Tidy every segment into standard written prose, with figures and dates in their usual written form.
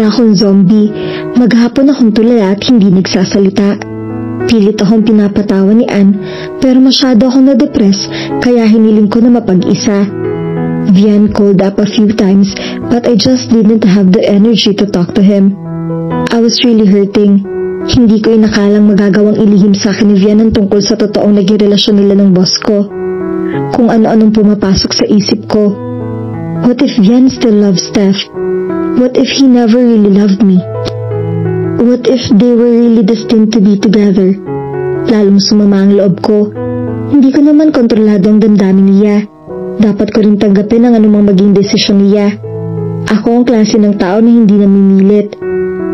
na akong zombie. Maghapon akong tulala at hindi nagsasalita. Pilit akong pinapatawa ni Anne pero masyado akong na-depress kaya hiniling ko na mapag-isa. Vian called up a few times but I just didn't have the energy to talk to him. I was really hurting. Hindi ko inakalang magagawang ilihim sa akin ni Vian ang tungkol sa totoong naging relasyon nila ng boss ko. Kung ano-anong pumapasok sa isip ko. What if Vian still loves Steph? What if he never really loved me? What if they were really destined to be together? Lalong sumama ang loob ko. Hindi ko naman kontrolado ang damdamin niya. Dapat ko rin tanggapin ang anumang maging desisyon niya. Ako ang klase ng tao na hindi namimilit.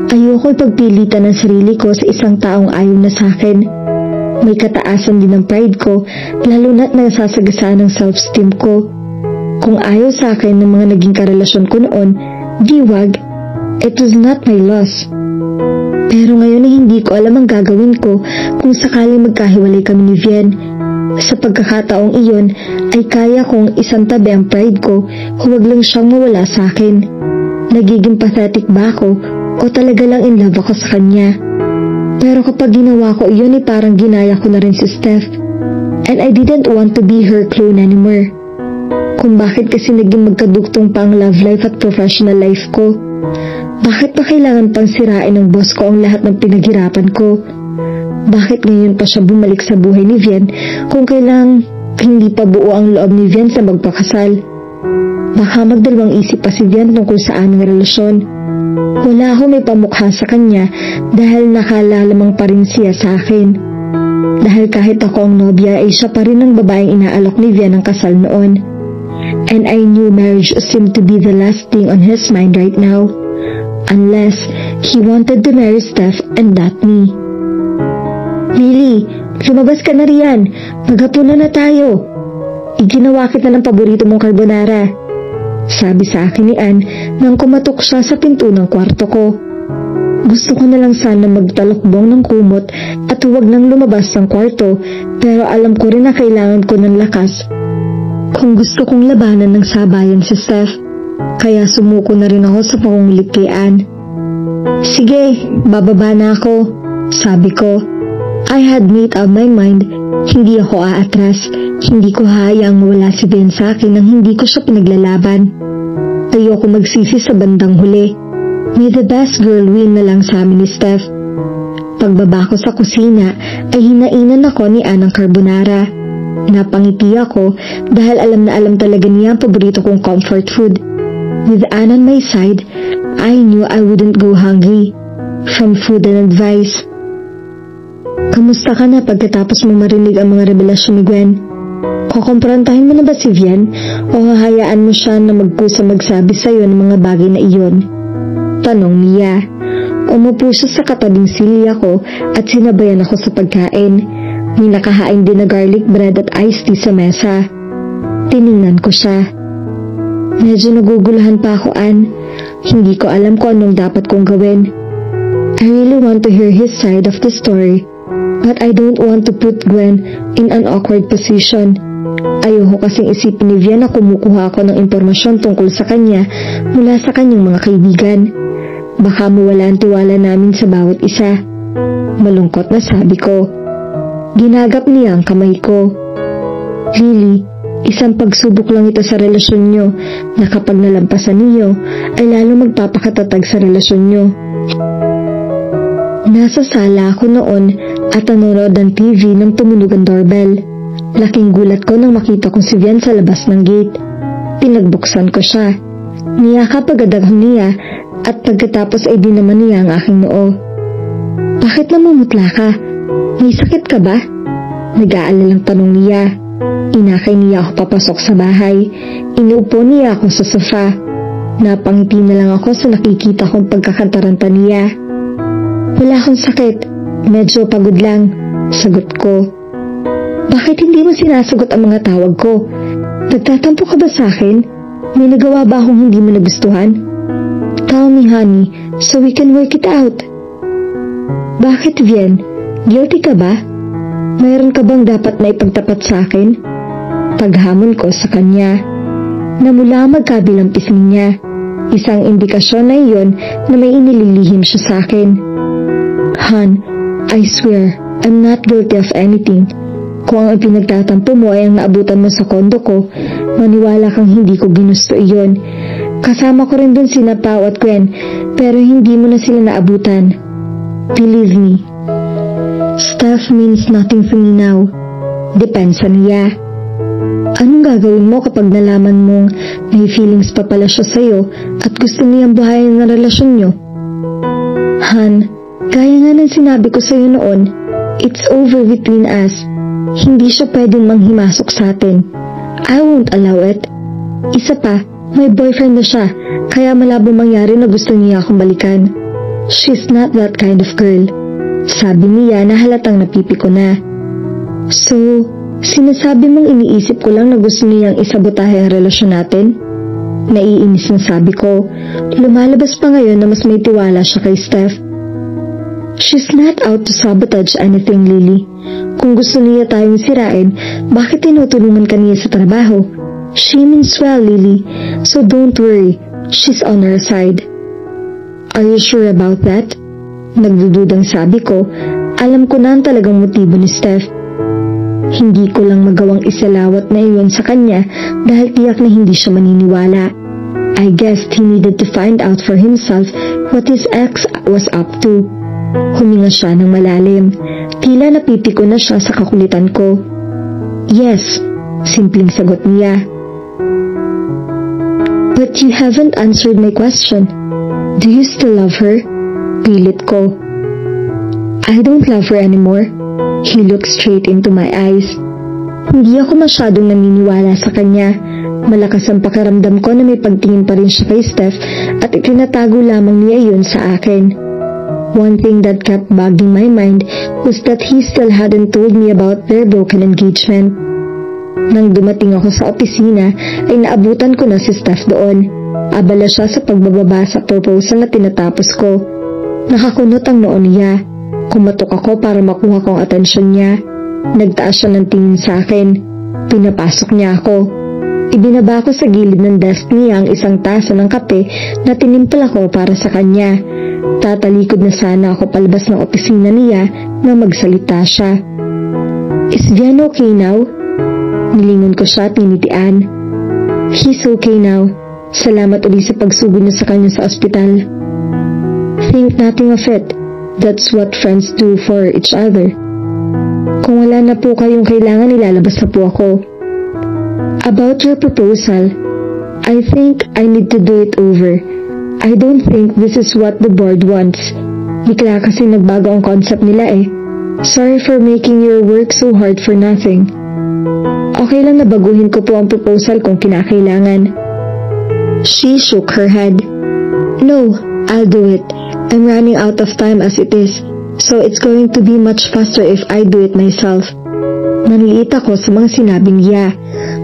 Ayoko ipagpilitan ang sarili ko sa isang taong ayaw na sa akin. May kataasan din ang pride ko, lalo na't nasasagasaan ang self-esteem ko. Kung ayaw sa akin ng mga naging karelasyon ko noon, di wag. It was not my loss. Pero ngayon ay hindi ko alam ang gagawin ko kung sakaling magkahiwalay kami ni Vian. Sa pagkakataong iyon ay kaya kong isantabi ang pride ko, huwag lang siyang mawala sa akin. Nagiging pathetic ba ako o talaga lang in love ako sa kanya? Pero kapag ginawa ko iyon ay parang ginaya ko na rin si Steph. And I didn't want to be her clone anymore. Kung bakit kasi naging magkadugtong pa ang love life at professional life ko. Bakit pa kailangan pang sirain ng boss ko ang lahat ng pinaghirapan ko? Bakit ngayon pa siya bumalik sa buhay ni Vian kung kailang hindi pa buo ang loob ni Vian sa magpakasal? Baka magdalawang isip pa si Vian tungkol sa aming relasyon. Wala ako may pamukha sa kanya dahil nakalalamang pa rin siya sa akin. Dahil kahit ako ang nobya ay siya pa rin ang babaeng inaalok ni Vian ng kasal noon. And I knew marriage seemed to be the last thing on his mind right now. Unless he wanted to marry Steph and not me. Lily, lumabas ka na riyan. Maghapunan na tayo. Iginawa kita ng paborito mong carbonara. Sabi sa akin ni Anne nang kumatok siya sa pinto ng kwarto ko. Gusto ko na lang sana magtalokbong ng kumot at huwag nang lumabas ng kwarto pero alam ko rin na kailangan ko ng lakas kung gusto kong labanan ng sabayan si Steph. Kaya sumuko na rin ako sa pangungulit kay Anne. Sige, bababa na ako, sabi ko. I had made up my mind, hindi ako aatras. Hindi ko hayaang wala si Ben sa akin nang hindi ko siya pinaglalaban. Ayoko magsisi sa bandang huli. May the best girl win na lang sa amin ni Steph. Pagbaba ko sa kusina ay hinainan ako ni Anne ng carbonara. Napangiti ako dahil alam na alam talaga niya ang paborito kong comfort food. With Anne on my side, I knew I wouldn't go hungry from food and advice. Kamusta ka na pagkatapos mo marinig ang mga revelasyon ni Gwen? Kukumprontahin mo na ba si Vian o hahayaan mo siya na magkusa magsabi sa'yo ng mga bagay na iyon? Tanong niya. Umupo siya sa katabing silya ko at sinabayan ako sa pagkain. May nakahain din na garlic bread at iced tea sa mesa. Tiningnan ko siya. Medyo naguguluhan pa ako, Anne. Hindi ko alam kung anong dapat kong gawin. I really want to hear his side of the story, but I don't want to put Gwen in an awkward position. Ayoko kasing isipin ni Vian na kumukuha ako ng impormasyon tungkol sa kanya mula sa kanyang mga kaibigan. Baka mawala ang tiwala namin sa bawat isa. Malungkot na sabi ko. Ginagap niya ang kamay ko. Lily, isang pagsubok lang ito sa relasyon nyo na kapag nalampasan niyo ay lalo magpapakatatag sa relasyon nyo. Nasa sala ako noon at nanonood ng TV nang tumunog ang doorbell. Laking gulat ko nang makita kong si Vian sa labas ng gate. Pinagbuksan ko siya. Niyakap agad niya at pagkatapos ay dinaman niya ang aking noo. Bakit namumutla ka? May sakit ka ba? Nag-aalalang tanong niya. Inakay niya ako papasok sa bahay. Inuupo niya ako sa sofa. Napangiti na lang ako sa nakikita kong pagkakantaranta niya. Wala akong sakit. Medyo pagod lang. Sagot ko. Bakit hindi mo sinasagot ang mga tawag ko? Nagtatampo ka ba sa akin? May nagawa ba akong hindi mo nagustuhan? Tell me, honey, so we can work it out. Bakit, Vian? Guilty ka ba? Mayroon ka bang dapat na ipagtapat sa akin? Paghamon ko sa kanya. Namula ang magkabilang pisngi niya. Isang indikasyon na iyon na may inililihim siya sa akin. Han, I swear, I'm not guilty of anything. Kung ang pinagtatampo mo ay ang naabutan mo sa kondo ko, maniwala kang hindi ko ginusto iyon. Kasama ko rin dun sina Pao at Gwen, pero hindi mo na sila naabutan. Believe me. Stuff means nothing to me now. Depends sa niya. Anong gagawin mo kapag nalaman mong may feelings pa pala siya sa'yo at gusto niyang buhayin ang relasyon niyo? Han, gaya nga ng sinabi ko sa'yo noon, it's over between us. Hindi siya pwedeng manghimasok sa atin. I won't allow it. Isa pa, may boyfriend na siya, kaya malabo mangyari na gusto niya akong balikan. She's not that kind of girl. Sabi niya na halatang napipi ko na. So, sinasabi mong iniisip ko lang na gusto niyang isabotahe ang relasyon natin? Naiinis na sabi ko. Lumalabas pa ngayon na mas may tiwala siya kay Steph. She's not out to sabotage anything, Lily. Kung gusto niya tayong sirain, bakit tinutulungan ka niya sa trabaho? She means well, Lily. So don't worry. She's on our side. Are you sure about that? Nagdududang sabi ko. Alam ko na ang talagang motibo ni Steph. Hindi ko lang magawang isalawat na iyon sa kanya dahil tiyak na hindi siya maniniwala. I guessed he needed to find out for himself what his ex was up to. Huminga siya ng malalim. Tila napipiko na siya sa kakulitan ko. Yes, simpleng sagot niya. But you haven't answered my question. Do you still love her? Pilit ko. I don't love her anymore. He looked straight into my eyes. Hindi ako masyadong naniniwala sa kanya. Malakas ang pakiramdam ko na may pagtingin pa rin siya kay Steph at itinatago lamang niya iyon sa akin. One thing that kept bugging my mind was that he still hadn't told me about their broken engagement. Nang dumating ako sa opisina ay naabutan ko na si Steph doon. Abala siya sa pagbababa sa proposal na tinatapos ko. Nakakunot ang noo niya. Kumatok ako para makuha ko ang atensyon niya. Nagtaas siya ng tingin sa akin. Pinapasok niya ako. Ibinaba ko sa gilid ng desk niya ang isang tasa ng kape na tinimpla ko para sa kanya. Tatalikod na sana ako palabas ng opisina niya nang magsalita siya. Is Vian okay now? Nilingon ko siya at ninitian. He's okay now. Salamat ulit sa pagsugod niya sa kanya sa ospital. Think nothing of it. That's what friends do for each other. Kung wala na po kayong kailangan, ilalabas na po ako. About your proposal, I think I need to do it over. I don't think this is what the board wants. Bigla kasi nagbago ang concept nila eh. Sorry for making your work so hard for nothing. Okay lang na baguhin ko po ang proposal kung kinakailangan. She shook her head. No, I'll do it. I'm running out of time as it is, so it's going to be much faster if I do it myself. Nanliit ako sa mga sinabi niya.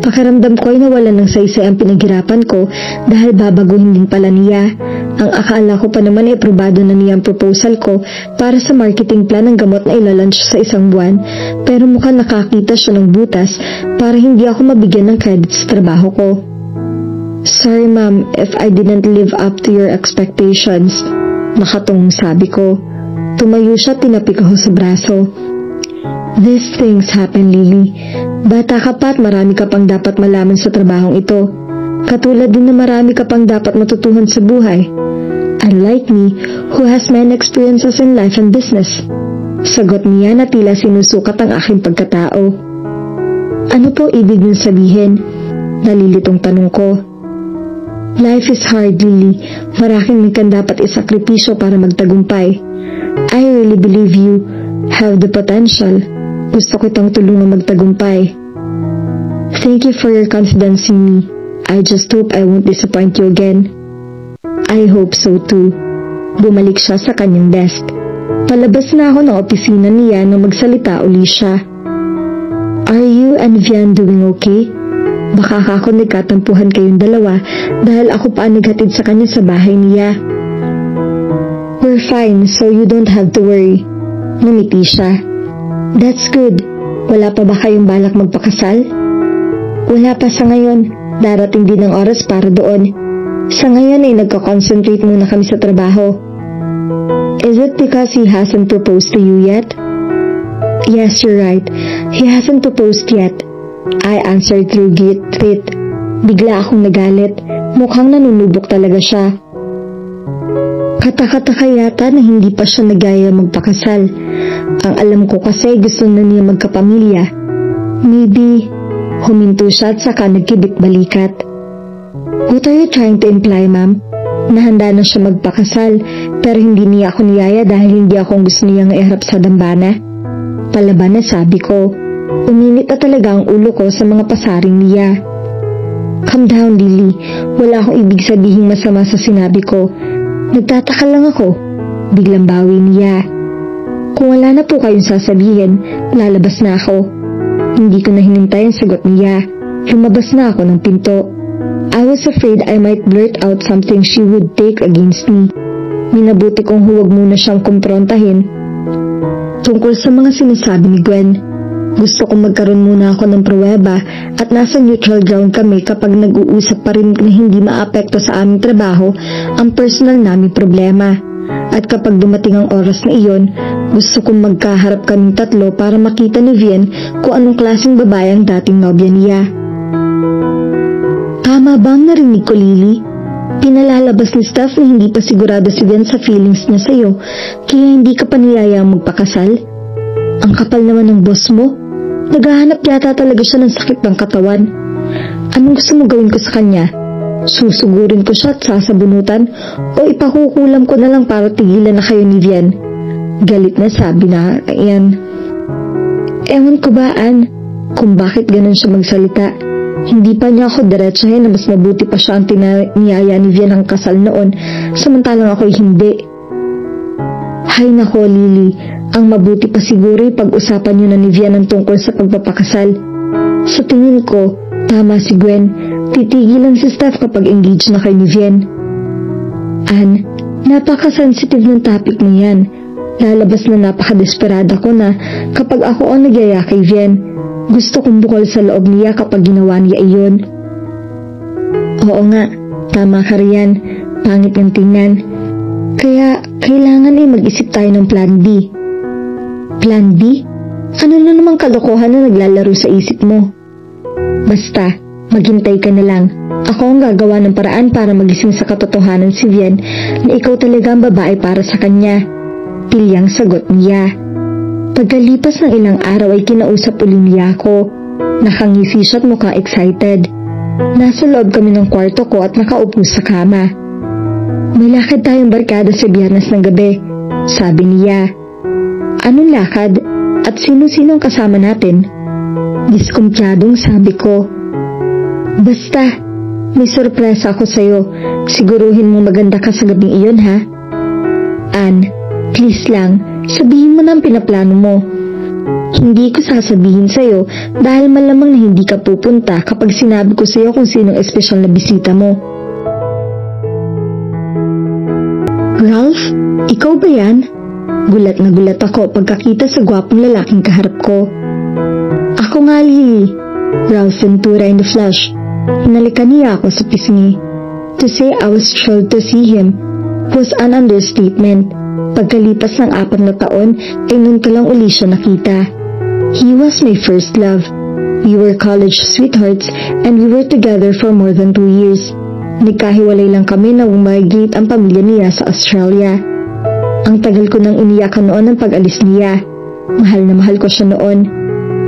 Pakiramdam ko ay nawalan ng saysay ang pinaghirapan ko dahil babaguhin din pala niya. Ang akala ko pa naman ay aprobado na niya ang proposal ko para sa marketing plan ng gamot na ilalunch sa isang buwan, pero mukhang nakakita siya ng butas para hindi ako mabigyan ng credit sa trabaho ko. Sorry ma'am if I didn't live up to your expectations. Nakatungong sabi ko. Tumayo siya at tinapik ako sa braso. These things happen, Lily. Bata ka pa at marami ka pang dapat malaman sa trabahong ito. Katulad din na marami ka pang dapat matutuhan sa buhay. Unlike me, who has many experiences in life and business. Sagot niya na tila sinusukat ang aking pagkatao. Ano po ibig niyong sabihin? Nalilitong tanong ko. Life is hard, Lily. Maraming kang dapat isakripisyo para magtagumpay. I really believe you have the potential. Gusto ko itong tulungan magtagumpay. Thank you for your confidence in me. I just hope I won't disappoint you again. I hope so too. Bumalik siya sa kanyang desk. Palabas na ako ng opisina niya nang magsalita uli siya. Are you and Vian doing okay? Baka ako nagkatampuhan kayong dalawa dahil ako pa naghatid sa kanya sa bahay niya. We're fine, so you don't have to worry. Numiti siya. That's good. Wala pa ba kayong balak magpakasal? Wala pa sa ngayon. Darating din ang oras para doon. Sa ngayon ay nagko-concentrate muna kami sa trabaho. Is it because he hasn't proposed to you yet? Yes, you're right. He hasn't proposed yet. I answered through guilt. Bigla akong nagalit. Mukhang nanunubok talaga siya. Kata-kata yata na hindi pa siya nagaya magpakasal. Ang alam ko kasi gusto na niya magkapamilya. Maybe, huminto siya at saka nagkibit-balikat. What are you trying to imply, ma'am? Nahanda na siya magpakasal, pero hindi niya ako niyaya dahil hindi akong gusto niyang iharap sa dambana. Palaban na sabi ko. Uminit na talaga ang ulo ko sa mga pasaring niya. Calm down, Lily. Wala akong ibig sabihing masama sa sinabi ko. Nagtataka lang ako. Biglang bawi niya. Kung wala na po kayong sasabihin, lalabas na ako. Hindi ko na hinintay ang sagot niya. Lumabas na ako ng pinto. I was afraid I might blurt out something she would take against me. Minabuti kong huwag muna siyang kumprontahin tungkol sa mga sinasabi ni Gwen. Gusto kong magkaroon muna ako ng pruweba at nasa neutral ground kami kapag nag-uusap pa rin na hindi maapekto sa aming trabaho ang personal naming problema. At kapag dumating ang oras na iyon, gusto kong magkaharap kaming tatlo para makita ni Vian kung anong klaseng babae ang dating nobya niya. Tama bang narinig ko, Lily? Pinalalabas ni Steph na hindi pa sigurado si Vian sa feelings niya sa'yo, kaya hindi ka pa niyayang magpakasal? Ang kapal naman ng boss mo. Naghahanap yata talaga siya ng sakit ng katawan. Anong gusto mo gawin ko sa kanya? Susugurin ko siya at sasabunutan o ipakukulam ko na lang para tigilan na kayo ni Vian? Galit na sabi na yan. Ewan ko ba, Ann, kung bakit ganun siya magsalita. Hindi pa niya ako diretsahin na mas mabuti pa siya ang tiniyaya ni Vian ang kasal noon, samantalang ako'y hindi. Hay nako, Lily, ang mabuti pa siguro pag-usapan niyo na ni Vian ang tungkol sa pagpapakasal. Sa tingin ko, tama si Gwen. Titigilan si Steph kapag engaged na kay ni Vian. Ann, napaka-sensitive ng topic na yan. Lalabas na napaka-desperada ko na kapag ako ang nagyaya kay Vian. Gusto kong bukol sa loob niya kapag ginawa niya iyon. Oo nga, tama ka riyan. Pangit ng tingnan. Kaya kailangan ay mag-isip tayo ng plan B. Plan B? Ano na namang kalokohan na naglalaro sa isip mo? Basta, maghintay ka na lang. Ako ang gagawa ng paraan para magising sa katotohanan si Vian na ikaw talaga ang babae para sa kanya. Tilyang sagot niya. Pagkalipas ng ilang araw ay kinausap uli niya ako. Nakangisi siya at mukhang excited. Nasa loob kami ng kwarto ko at nakaupo sa kama. May lakad tayong barkada sa Biyernes ng gabi, sabi niya. Anong lakad? At sino-sino ang kasama natin? Diskumpyadong sabi ko. Basta, may sorpresa ako sa'yo. Siguruhin mo maganda ka sa gabing iyon, ha? Ann, please lang, sabihin mo na ang pinaplano mo. Hindi ko sasabihin sa'yo dahil malamang na hindi ka pupunta kapag sinabi ko sa'yo kung sinong espesyal na bisita mo. Ralph, ikaw ba yan? Gulat na gulat ako pagkakita sa gwapong lalaking kaharap ko. Ako nga, Lily. Ralph Ventura in the flesh. Hinalikan niya ako sa pisngi. To say I was thrilled to see him was an understatement. Pagkalipas ng 4 na taon ay noon ko lang uli siya nakita. He was my first love. We were college sweethearts and we were together for more than 2 years. Nagkahiwalay lang kami na umigrate ang pamilya niya sa Australia. Ang tagal ko nang iniyakan noon ng pag-alis niya. Mahal na mahal ko siya noon.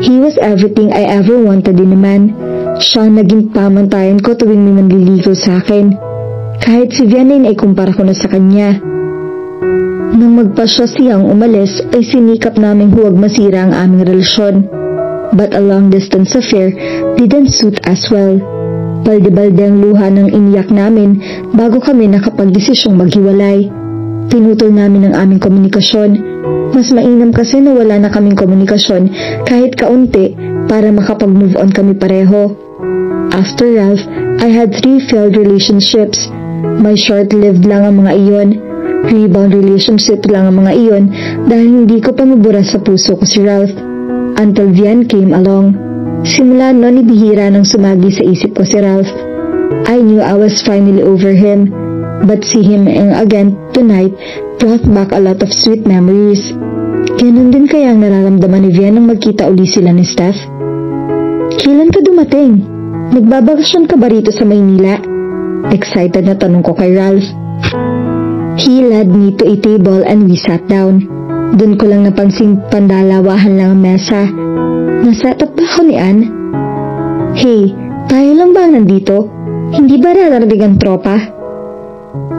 He was everything I ever wanted in a man. Siya ang naging pamantayan ko tuwing may nanliligaw sa akin. Kahit si Vian ay kumpara ko na sa kanya. Nang magpasya siyang umalis ay sinikap naming huwag masira ang aming relasyon. But a long-distance affair didn't suit us well. Balde-balde ang luha ng iniyak namin bago kami nakapagdesisyong maghiwalay. Pinutol namin ang aming komunikasyon. Mas mainam kasi na wala na kaming komunikasyon kahit kaunti para makapag-move on kami pareho. After Ralph, I had 3 failed relationships. May short-lived lang ang mga iyon. Rebound relationship lang ang mga iyon dahil hindi ko pa mabura sa puso ko si Ralph. Until Vian came along. Simula noon ibihira nang sumagi sa isip ko si Ralph. I knew I was finally over him, but see him again tonight brought back a lot of sweet memories. Ganon din kaya ang nararamdaman ni Vian nang magkita uli sila ni Steph? Kailan ka dumating? Nagbabakasyon ka ba rito sa Maynila? Excited na tanong ko kay Ralph. He led me to a table and we sat down. Doon ko lang napansing pandalawahan lang ang mesa. Naset up ba ako ni Ann? Hey, tayo lang ba nandito? Hindi ba nararating ang tropa?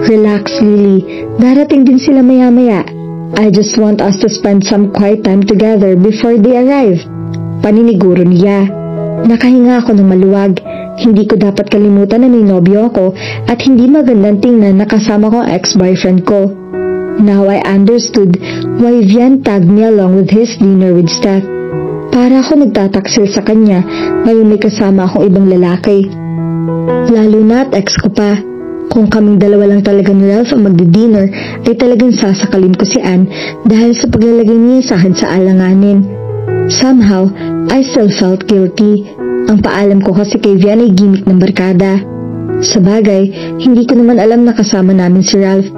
Relax, Lily. Darating din sila maya-maya. I just want us to spend some quiet time together before they arrive. Paniniguro niya. Nakahinga ako ng maluwag. Hindi ko dapat kalimutan na may nobyo ako at hindi magandang tingnan na kasama ko ang ex-boyfriend ko. Now I understood why Vian tagged me along with his dinner with Steph. Para ako nagtataksil sa kanya ngayon may kasama akong ibang lalaki. Lalo na at ex ko pa. Kung kaming dalawa lang talaga ni Ralph ang magdi-dinner ay talagang sasakalin ko si Ann dahil sa paglalagay niya sa akin sa alanganin. Somehow, I still felt guilty. Ang paalam ko kasi kay Vian ay gimmick ng barkada. Sa bagay, hindi ko naman alam na kasama namin si Ralph.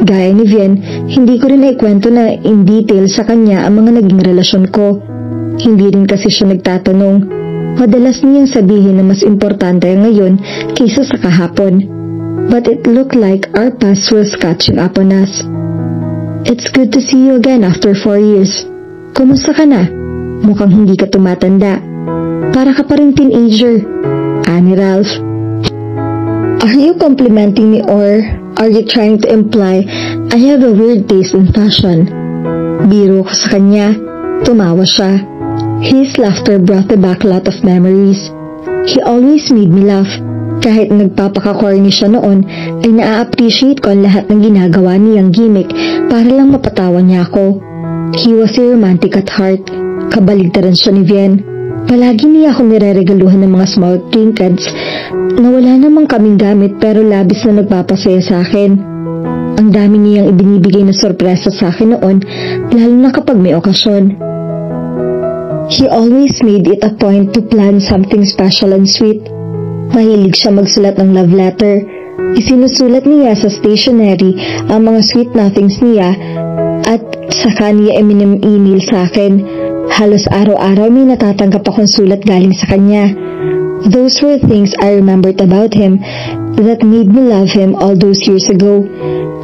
Gaya ni Vian, hindi ko rin naikwento na in detail sa kanya ang mga naging relasyon ko. Hindi rin kasi siya nagtatanong. Madalas niyang sabihin na mas importante ngayon kaysa sa kahapon. But it looked like our past was catching up on us. It's good to see you again after 4 years. Kumusta ka na? Mukhang hindi ka tumatanda. Para ka pa rin teenager. Ani Ralph. Are you complimenting me or are you trying to imply I have a weird taste in fashion? Biro ko sa kanya. Tumawa siya. His laughter brought back a lot of memories. He always made me laugh. Kahit nagpapaka-corny siya noon, ay na-appreciate ko ang lahat ng ginagawa niyang gimmick para lang mapatawan niya ako. He was a romantic at heart. Kabaligtaran siya ni Vian. Palagi niya ako nireregaluhan ng mga small trinkets na wala namang kaming gamit pero labis na nagpapasaya sa akin. Ang dami niyang ibinibigay na sorpresa sa akin noon, lalo na kapag may okasyon. He always made it a point to plan something special and sweet. Mahilig siya magsulat ng love letter. Isinusulat niya sa stationery ang mga sweet nothings niya at saka niya email sa akin. Halos araw-araw may natatanggap akong sulat galing sa kanya. Those were things I remembered about him that made me love him all those years ago.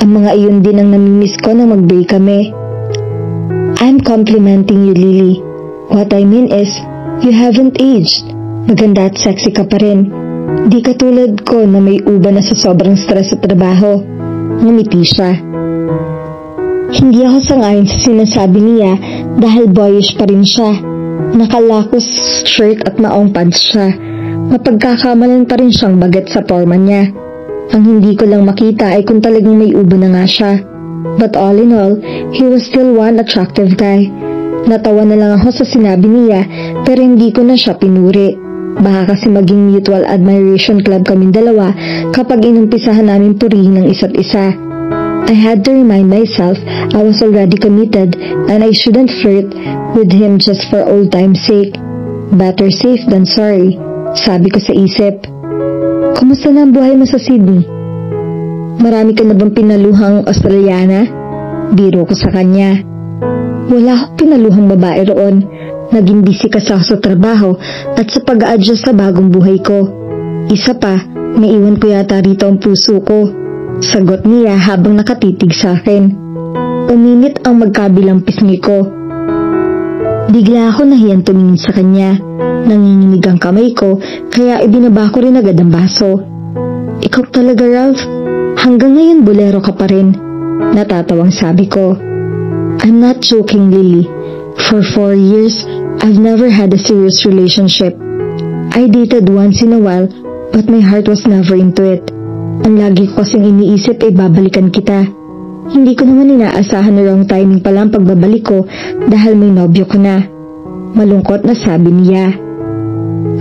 Ang mga iyon din ang namimiss ko nang mag-break kami. I'm complimenting you, Lily. What I mean is, you haven't aged. Maganda at sexy ka pa rin. Di katulad ko na may uba na sa sobrang stress sa trabaho. Ngumiti siya. Hindi ako sangayon sa sinasabi niya dahil boyish pa rin siya. Nakalakos shirt at maong pants siya. Mapagkakamalan pa rin siyang bagat sa forma niya. Ang hindi ko lang makita ay kung talagang may uba na nga siya. But all in all, he was still one attractive guy. Natawa na lang ako sa sinabi niya pero hindi ko na siya pinuri. Baka kasi maging mutual admiration club kaming dalawa kapag inumpisahan namin purihin ng isa't isa. I had to remind myself I was already committed and I shouldn't flirt with him just for old time's sake. Better safe than sorry, sabi ko sa isip. Kumusta na ang buhay mo sa Sydney? Marami ka na bang pinaluhang Australiana? Biro ko sa kanya. Wala akong pinaluhang babae roon. Naging busy kasi ako sa trabaho at sa pag-a-adjust sa bagong buhay ko. Isa pa, naiwan ko yata rito ang puso ko. Sagot niya habang nakatitig sa akin. Uminit ang magkabilang pisngi ko. Bigla ako nahiyang tumingin sa kanya. Nanginginig ang kamay ko kaya ibinaba ko rin agad ang baso. Ikaw talaga, Ralph? Hanggang ngayon bolero ka pa rin. Natatawang sabi ko. I'm not joking, Lily. For 4 years, I've never had a serious relationship. I dated once in a while, but my heart was never into it. Ang lagi ko kasing iniisip ay babalikan kita. Hindi ko naman inaasahan na wrong timing pala ang pagbabalik ko dahil may nobyo ko na. Malungkot na sabi niya.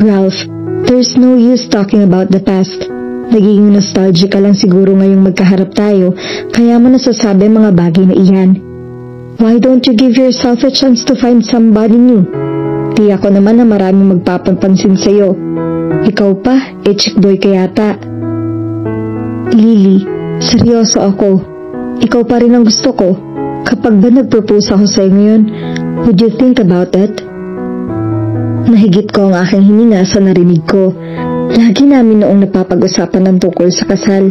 Ralph, there's no use talking about the past. Nagiging nostalgic ka lang siguro ngayong magkaharap tayo, kaya mo nasasabi mga bagay na iyan. Why don't you give yourself a chance to find somebody new? Tiyak ko naman na maraming magpapansin sa'yo. Ikaw pa, chick boy ka yata. Lily, seryoso ako. Ikaw pa rin ang gusto ko. Kapag ba nag-propose ako sa'yo ngayon, would you think about it? Nahigit ko ang aking hininga sa narinig ko. Lagi namin noong napapag-usapan ng tungkol sa kasal.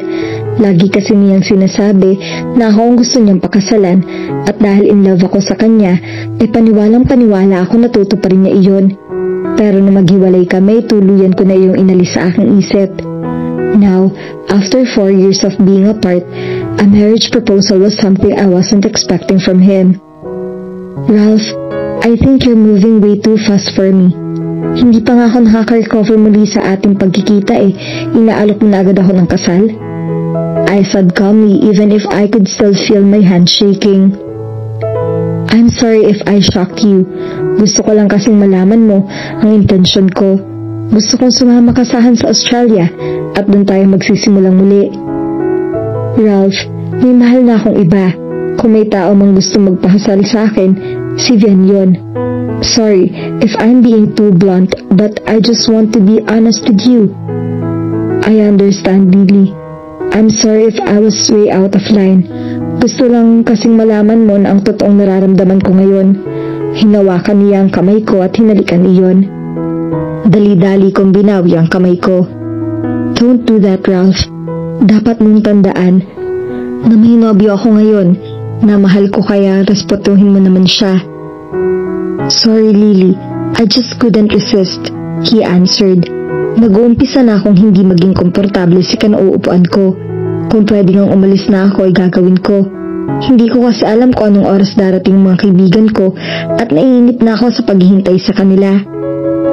Lagi kasi niyang sinasabi na ako ang gusto niyang pakasalan at dahil in love ako sa kanya, paniwalang paniwala ako na tutuparin niya iyon. Pero nung maghiwalay kami, tuluyan ko na iyong inalis sa aking isip. Now, after 4 years of being apart, a marriage proposal was something I wasn't expecting from him. Ralph, I think you're moving way too fast for me. Hindi pa nga ako nakaka-recover muli sa ating pagkikita inaalok mo na agad ako ng kasal. I said calmly even if I could still feel my hand shaking. I'm sorry if I shocked you. Gusto ko lang kasing malaman mo ang intensyon ko. Gusto kong sumama ka sa Australia at doon tayo magsisimulang muli. Ralph, may mahal na akong iba. Kung may tao mang gusto magpakasal sa akin, si Vian yon. Sorry if I'm being too blunt, but I just want to be honest with you. I understand, Lily. I'm sorry if I was way out of line. Gusto lang kasing malaman mo na ang totoong nararamdaman ko ngayon. Hinawakan niya ang kamay ko at hinalikan iyon. Dali-dali kong binawi ang kamay ko. Don't do that, Ralph. Dapat mong tandaan na may nobyo ako ngayon na mahal ko kaya respetuhin mo naman siya. Sorry, Lily. I just couldn't resist, he answered. Nag-uumpisa na akong hindi maging komportable sa kanauupuan ko. Kung pwede ngang umalis na ako ay gagawin ko. Hindi ko kasi alam kung anong oras darating mga kaibigan ko at naiinip na ako sa paghihintay sa kanila.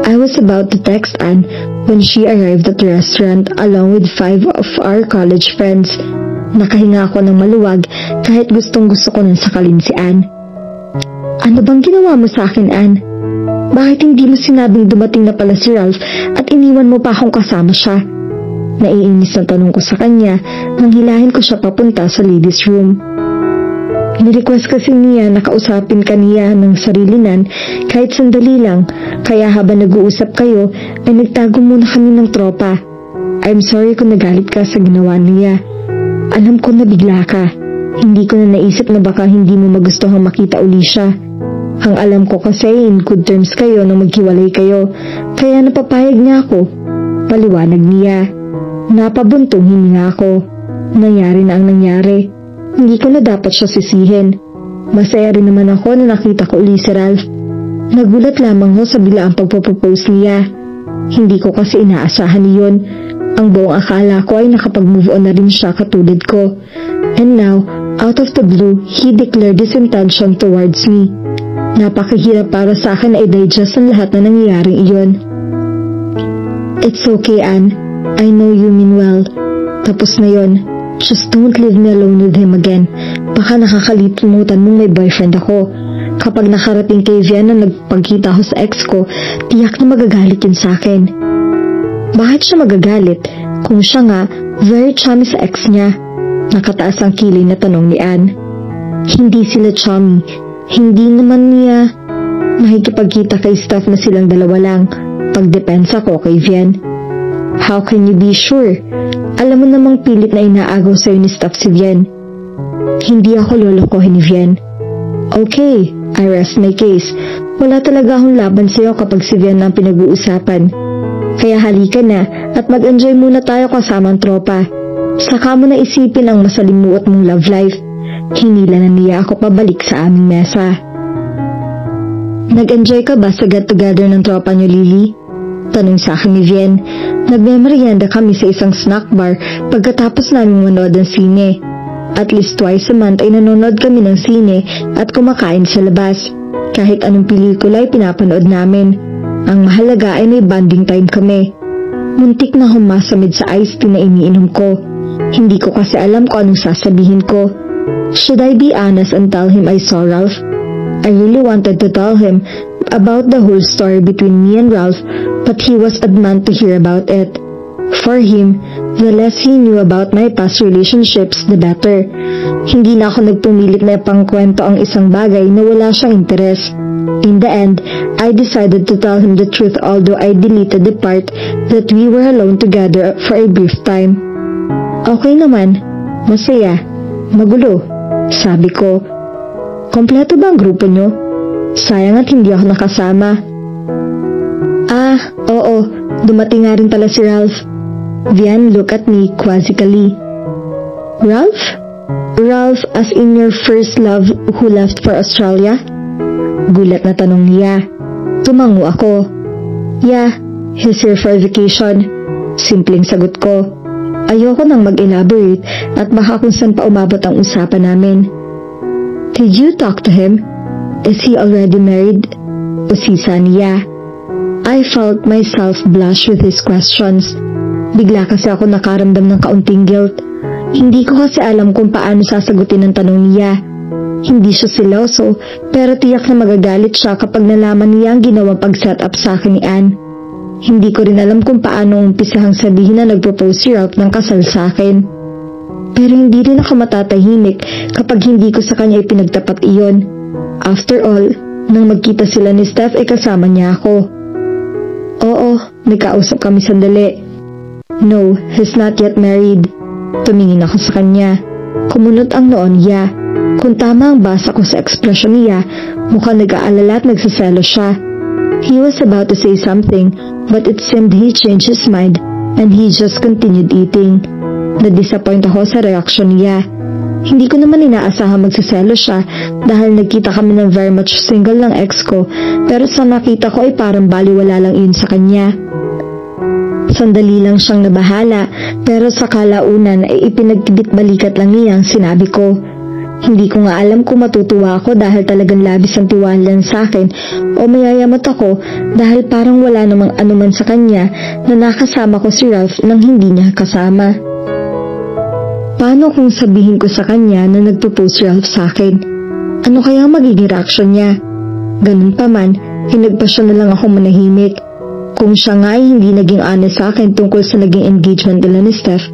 I was about to text Anne when she arrived at the restaurant along with 5 of our college friends. Nakahinga ako ng maluwag kahit gustong-gusto ko nang sakalin si Anne. Ano bang ginawa mo sa akin, Anne? Bakit hindi mo sinabing dumating na pala si Ralph at iniwan mo pa akong kasama siya? Naiinis na tanong ko sa kanya nang hilahin ko siya papunta sa ladies' room. Nirequest kasi niya na kausapin ka niya ng sarilinan kahit sandali lang, kaya habang nag-uusap kayo ay nagtago muna kami ng tropa. I'm sorry kung nagalit ka sa ginawa niya. Alam ko na bigla ka. Hindi ko na naisip na baka hindi mo magustuhang makita uli siya. Ang alam ko kasi in good terms kayo nang maghiwalay kayo, kaya napapayag niya ako. Paliwanag niya. Napabuntong hininga ako. Nangyari na ang nangyari. Hindi ko na dapat siya sisihin. Masaya rin naman ako na nakita ko uli si Ralph. Nagulat lamang ako sa biglaang pagpapropose niya. Hindi ko kasi inaasahan iyon. Ang buong akala ko ay nakapag-move on na rin siya katulad ko. And now, out of the blue, he declared his intention towards me. Napakahirap para sa akin na i-digest ang lahat na nangyayaring iyon. It's okay, Anne. I know you mean well. Tapos na yon. Just don't leave me alone with him again. Baka nakakalimutan mong may boyfriend ako. Kapag nakarating kay Vian na nagpagkita ako sa ex ko, tiyak na magagalit yun sa akin. Bakit siya magagalit? Kung siya nga, very chummy sa ex niya. Nakataas ang kilay na tanong ni Anne. Hindi sila chummy. Hindi naman niya makikipagkita kay Steph na silang dalawa lang. Pagdepensa ko kay Vian. How can you be sure? Alam mo namang pilit na inaagaw sa'yo ni Steph si Vian. Hindi ako lolokohin ni Vian. Okay, I rest my case. Wala talaga akong laban sa'yo kapag si Vian ang pinag-uusapan. Kaya halika na at mag-enjoy muna tayo kasama ang tropa. Saka mo na isipin ang masalimuot mong love life. Hinila na niya ako pabalik sa aming mesa. Nag-enjoy ka ba sa get-together ng tropa niyo, Lily? Tanong sa akin ni Vian. Nagmemeryenda kami sa isang snack bar pagkatapos namin manood ng sine. At least twice a month ay nanonood kami ng sine at kumakain sa labas. Kahit anong pelikula ay pinapanood namin. Ang mahalaga ay may bonding time kami. Muntik na humasamid sa iced tea na iniinom ko. Hindi ko kasi alam kung anong sasabihin ko. Should I be honest and tell him I saw Ralph? I really wanted to tell him about the whole story between me and Ralph, but he was adamant to hear about it. For him, the less he knew about my past relationships, the better. Hindi na ako nagpumilit na ipangkwento ang isang bagay na wala siyang interes. In the end, I decided to tell him the truth although I deleted the part that we were alone together for a brief time. Okay naman. Masaya. Magulo. Sabi ko. Kompleto ba ang grupo nyo? Sayang at hindi ako nakasama. Oo. Dumating nga rin pala si Ralph. Vian looked at me quizzically. Ralph? Ralph as in your first love who left for Australia? Gulat na tanong niya. Tumango ako. Yeah, he's here for vacation. Simpleng sagot ko. Ayoko nang mag-elaborate at baka kung saan pa umabot ang usapan namin. Did you talk to him? Is he already married? Usisa niya. I felt myself blush with his questions. Bigla kasi ako nakaramdam ng kaunting guilt. Hindi ko kasi alam kung paano sasagutin ang tanong niya. Hindi siya siloso, pero tiyak na magagalit siya kapag nalaman niya ang ginawang pag-set up sa akin ni Anne. Hindi ko rin alam kung paano umpisahang sabihin na nag-propose si Ralph ng kasal sa akin. Pero hindi rin ako matatahimik kapag hindi ko sa kanya ipinagtapat iyon. After all, nang magkita sila ni Steph ay kasama niya ako. Oo, nagkausap kami sandali. No, he's not yet married. Tumingin ako sa kanya. Kumunot ang noon niya. Kung tama ang basa ko sa ekspresyon niya, mukhang nag-aalala at nagsaselo siya. He was about to say something, but it seemed he changed his mind and he just continued eating. Na-disappoint ako sa reaksyon niya. Hindi ko naman inaasahan magsaselo siya dahil nagkita kami ng very much single ng ex ko, pero sa nakita ko ay parang baliwala lang iyon sa kanya. Sandali lang siyang nabahala, pero sa kalaunan ay ipinagkibit-balikat lang niya ang sinabi ko. Hindi ko nga alam kung matutuwa ako dahil talagang labis ang tiwala sa akin o mayayamat ako dahil parang wala namang anuman sa kanya na nakasama ko si Ralph nang hindi niya kasama. Paano kung sabihin ko sa kanya na nagpropose si Ralph sa akin? Ano kaya magiging reaksyon niya? Ganun pa man, hinagpasya na lang ako manahimik. Kung siya nga ay hindi naging honest sa akin tungkol sa naging engagement nila ni Steph,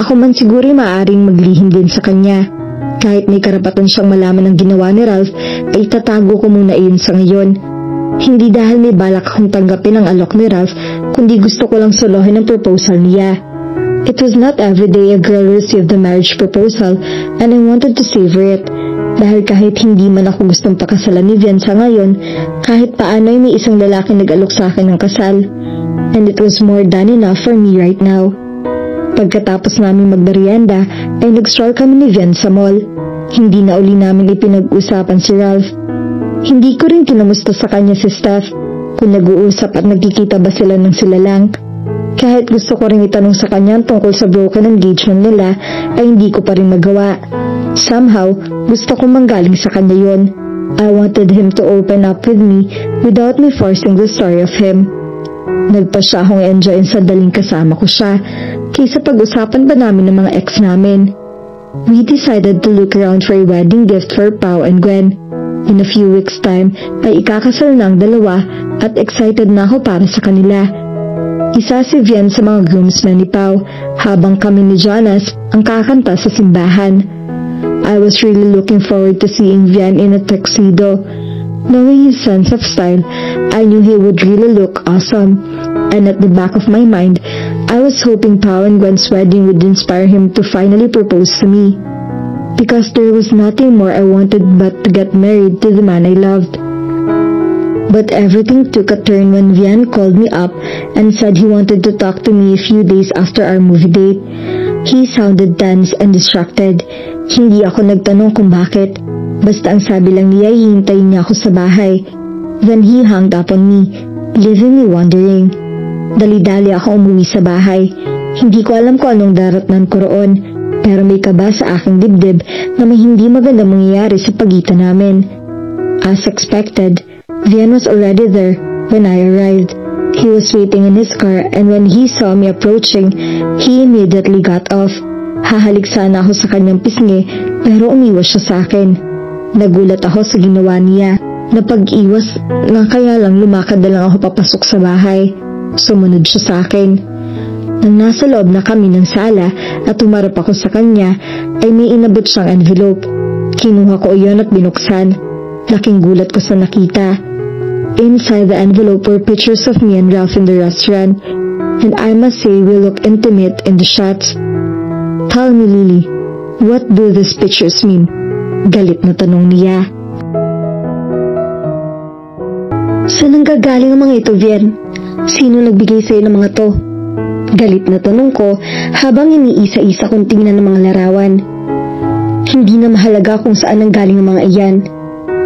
ako man siguro maaaring maglihim din sa kanya. Kahit may karapatan siyang malaman ang ginawa ni Ralph, ay tatago ko muna iyon sa ngayon. Hindi dahil may balak akong tanggapin ang alok ni Ralph, kundi gusto ko lang solohin ang proposal niya. It was not every day a girl received the marriage proposal and I wanted to savor it. Dahil kahit hindi man ako gustong pakasalan ni Vian sa ngayon, kahit paano ay may isang lalaki nag-alok sa akin ng kasal. And it was more than enough for me right now. Pagkatapos namin magmerienda, ay nag-stroll kami ni Vian sa mall. Hindi na uli namin ipinag-usapan si Ralph. Hindi ko rin kinamusta sa kanya si Steph, kung nag-uusap at nagkikita ba sila ng sila lang. Kahit gusto ko rin itanong sa kanya tungkol sa broken engagement nila, ay hindi ko pa rin magawa. Somehow, gusto kong manggaling sa kanya yon. I wanted him to open up with me without me forcing the story of him. Nagpa siya akong enjoy sa daling kasama ko siya, kaysa pag-usapan ba namin ng mga ex namin. We decided to look around for a wedding gift for Pao and Gwen. In a few weeks' time, ay ikakasal na ang dalawa at excited na ako para sa kanila. Isa si Vian sa mga groomsmen ni Pao, habang kami ni Jonas ang kakanta sa simbahan. I was really looking forward to seeing Vian in a tuxedo. Knowing his sense of style, I knew he would really look awesome. And at the back of my mind, I was hoping Pao and Gwen's wedding would inspire him to finally propose to me. Because there was nothing more I wanted but to get married to the man I loved. But everything took a turn when Vian called me up and said he wanted to talk to me a few days after our movie date. He sounded tense and distracted. Hindi ako nagtanong kung bakit. Basta ang sabi lang niya, hihintayin niya ako sa bahay. Then he hung up on me, leaving me wondering. Dali-dali ako umuwi sa bahay. Hindi ko alam kung anong daratnan ko roon, pero may kaba sa aking dibdib na may hindi magandang mangyayari sa pagitan namin. As expected, Vian was already there when I arrived. He was waiting in his car and when he saw me approaching, he immediately got off. Hahalik sana ako sa kanyang pisngi pero umiwas siya sa akin. Nagulat ako sa ginawa niya. Napag-iwas na kaya lang lumakad na lang ako papasok sa bahay. Sumunod siya sa akin. Nang nasa loob na kami ng sala at umarap ako sa kanya, ay may inabot siyang envelope. Kinuha ko iyon at binuksan. Laking gulat ko sa nakita. Inside the envelope were pictures of me and Ralph in the restaurant, and I must say we look intimate in the shots. Tell me, Lily, what do these pictures mean? Galit na tanong niya. Saan nanggagaling ang mga ito, Vian? Sino nagbigay sa'yo ng mga to? Galit na tanong ko habang iniisa-isa kong tingnan ng mga larawan. Hindi na mahalaga kung saan nanggaling ang mga iyan.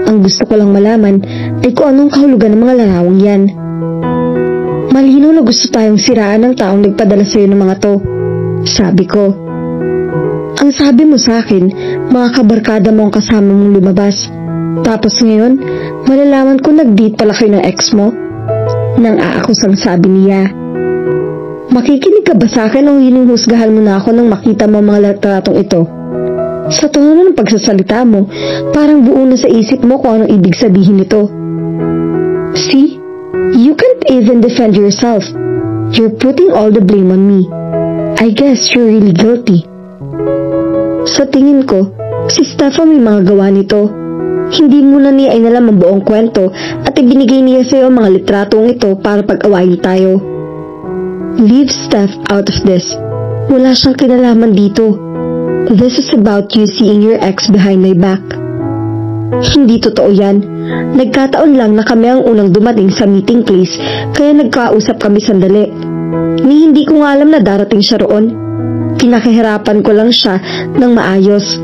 Ang gusto ko lang malaman ay kung anong kahulugan ng mga larawang yan. Malinaw na gusto tayong siraan ng taong nagpadala sa'yo ng mga to, sabi ko. Ang sabi mo sa akin, mga kabarkada mo ang kasama mong lumabas. Tapos ngayon, malalaman ko nag-date pala kayo ng ex mo? Nang aakusang sabi niya. Makikinig ka ba sa akin o hinuhusgahan mo na ako nang makita mo ang mga litratong ito? Sa tono ng pagsasalita mo, parang buo na sa isip mo kung anong ibig sabihin nito. See? You can't even defend yourself. You're putting all the blame on me. I guess you're really guilty. Sa tingin ko, si Steph may mga gawa nito. Hindi muna niya inalam ang buong kwento at ibinigay niya sa'yo ang mga litratong ito para pag-awayin tayo. Leave Steph out of this. Wala siyang kinalaman dito. This is about you seeing your ex behind my back. Hindi totoo yan. Nagkataon lang na kami ang unang dumating sa meeting place kaya nagkausap kami sandali. Ni hindi ko nga alam na darating siya roon. Pinakihirapan ko lang siya ng maayos.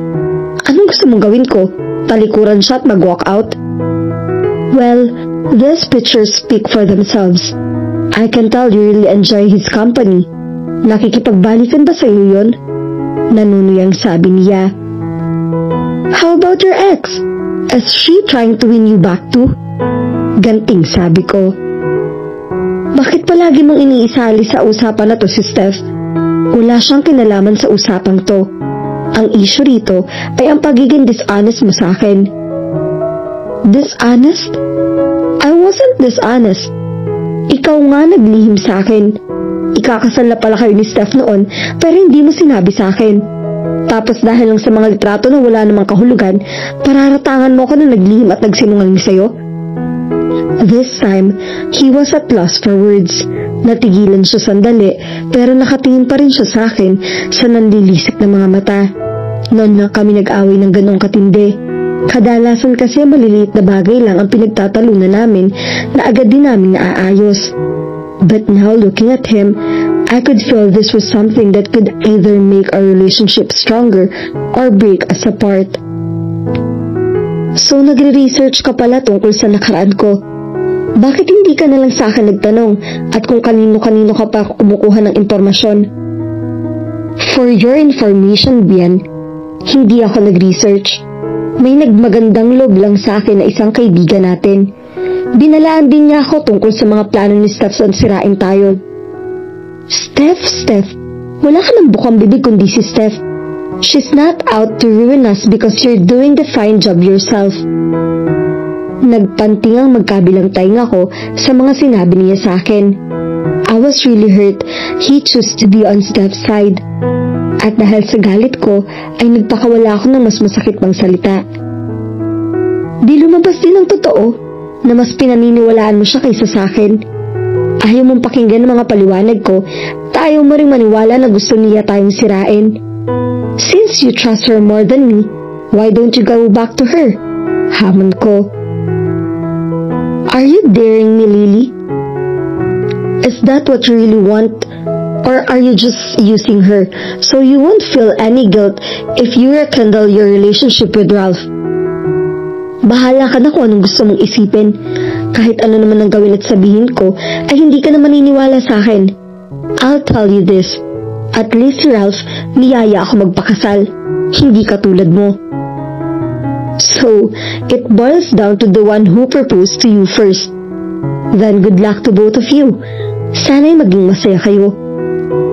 Anong gusto mong gawin ko? Talikuran siya at mag-walk out? Well, these pictures speak for themselves. I can tell you really enjoy his company. Nakikipagbalikan ba sa iyo yun? Nanunuyang sabi niya. How about your ex? Is she trying to win you back too? Ganting sabi ko. Bakit palagi mong iniisali sa usapan na to si Steph? Wala siyang kinalaman sa usapang to. Ang issue rito ay ang pagiging dishonest mo sa akin. Dishonest? I wasn't dishonest. Ikaw nga naglihim sa akin. Ikakasal na pala kayo ni Steph noon pero hindi mo sinabi sa akin. Tapos dahil lang sa mga litrato na wala namang kahulugan, pararatangan mo ko na naglihim at nagsinungaling sa'yo? This time, he was at loss for words. Natigilan siya sandali pero nakatingin pa rin siya sa akin sa nanlilisik na mga mata. Noon na kami nag-away ng ganong katindi. Kadalasan kasi maliliit na bagay lang ang pinagtatalunan namin na agad din namin naaayos. But now looking at him, I could feel this was something that could either make our relationship stronger or break us apart. So nagre-research ka pala tungkol sa nakaraan ko. Bakit hindi ka na lang sa akin nagtanong at kung kanino-kanino ka pa kumukuha ng impormasyon? For your information, Bian, hindi ako nag-research. May nagmagandang loob lang sa akin na isang kaibigan natin. Binalaan din niya ako tungkol sa mga plano ni Steph na sirain tayo. Steph, wala ka ng bukang bibig kundi si Steph. She's not out to ruin us because you're doing the fine job yourself. Nagpanting ang magkabilang tainga ko sa mga sinabi niya sa akin. I was really hurt. He chose to be on Steph's side. At dahil sa galit ko, ay nagpakawala ako ng mas masakit pang salita. Di lumabas din ang totoo na mas pinaniniwalaan mo siya kaysa sa akin. Ayaw mong pakinggan ang mga paliwanag ko at ayaw mo ring maniwala na gusto niya tayong sirain. Since you trust her more than me, why don't you go back to her? Hamon ko. Are you daring me, Lily? Is that what you really want? Or are you just using her so you won't feel any guilt if you rekindle your relationship with Ralph? Bahala ka na kung anong gusto mong isipin. Kahit ano naman ang gawin at sabihin ko, ay hindi ka na maniniwala sa akin. I'll tell you this. At least Ralph, niyaya ako magpakasal. Hindi katulad mo. So, it boils down to the one who proposed to you first. Then good luck to both of you. Sana'y maging masaya kayo.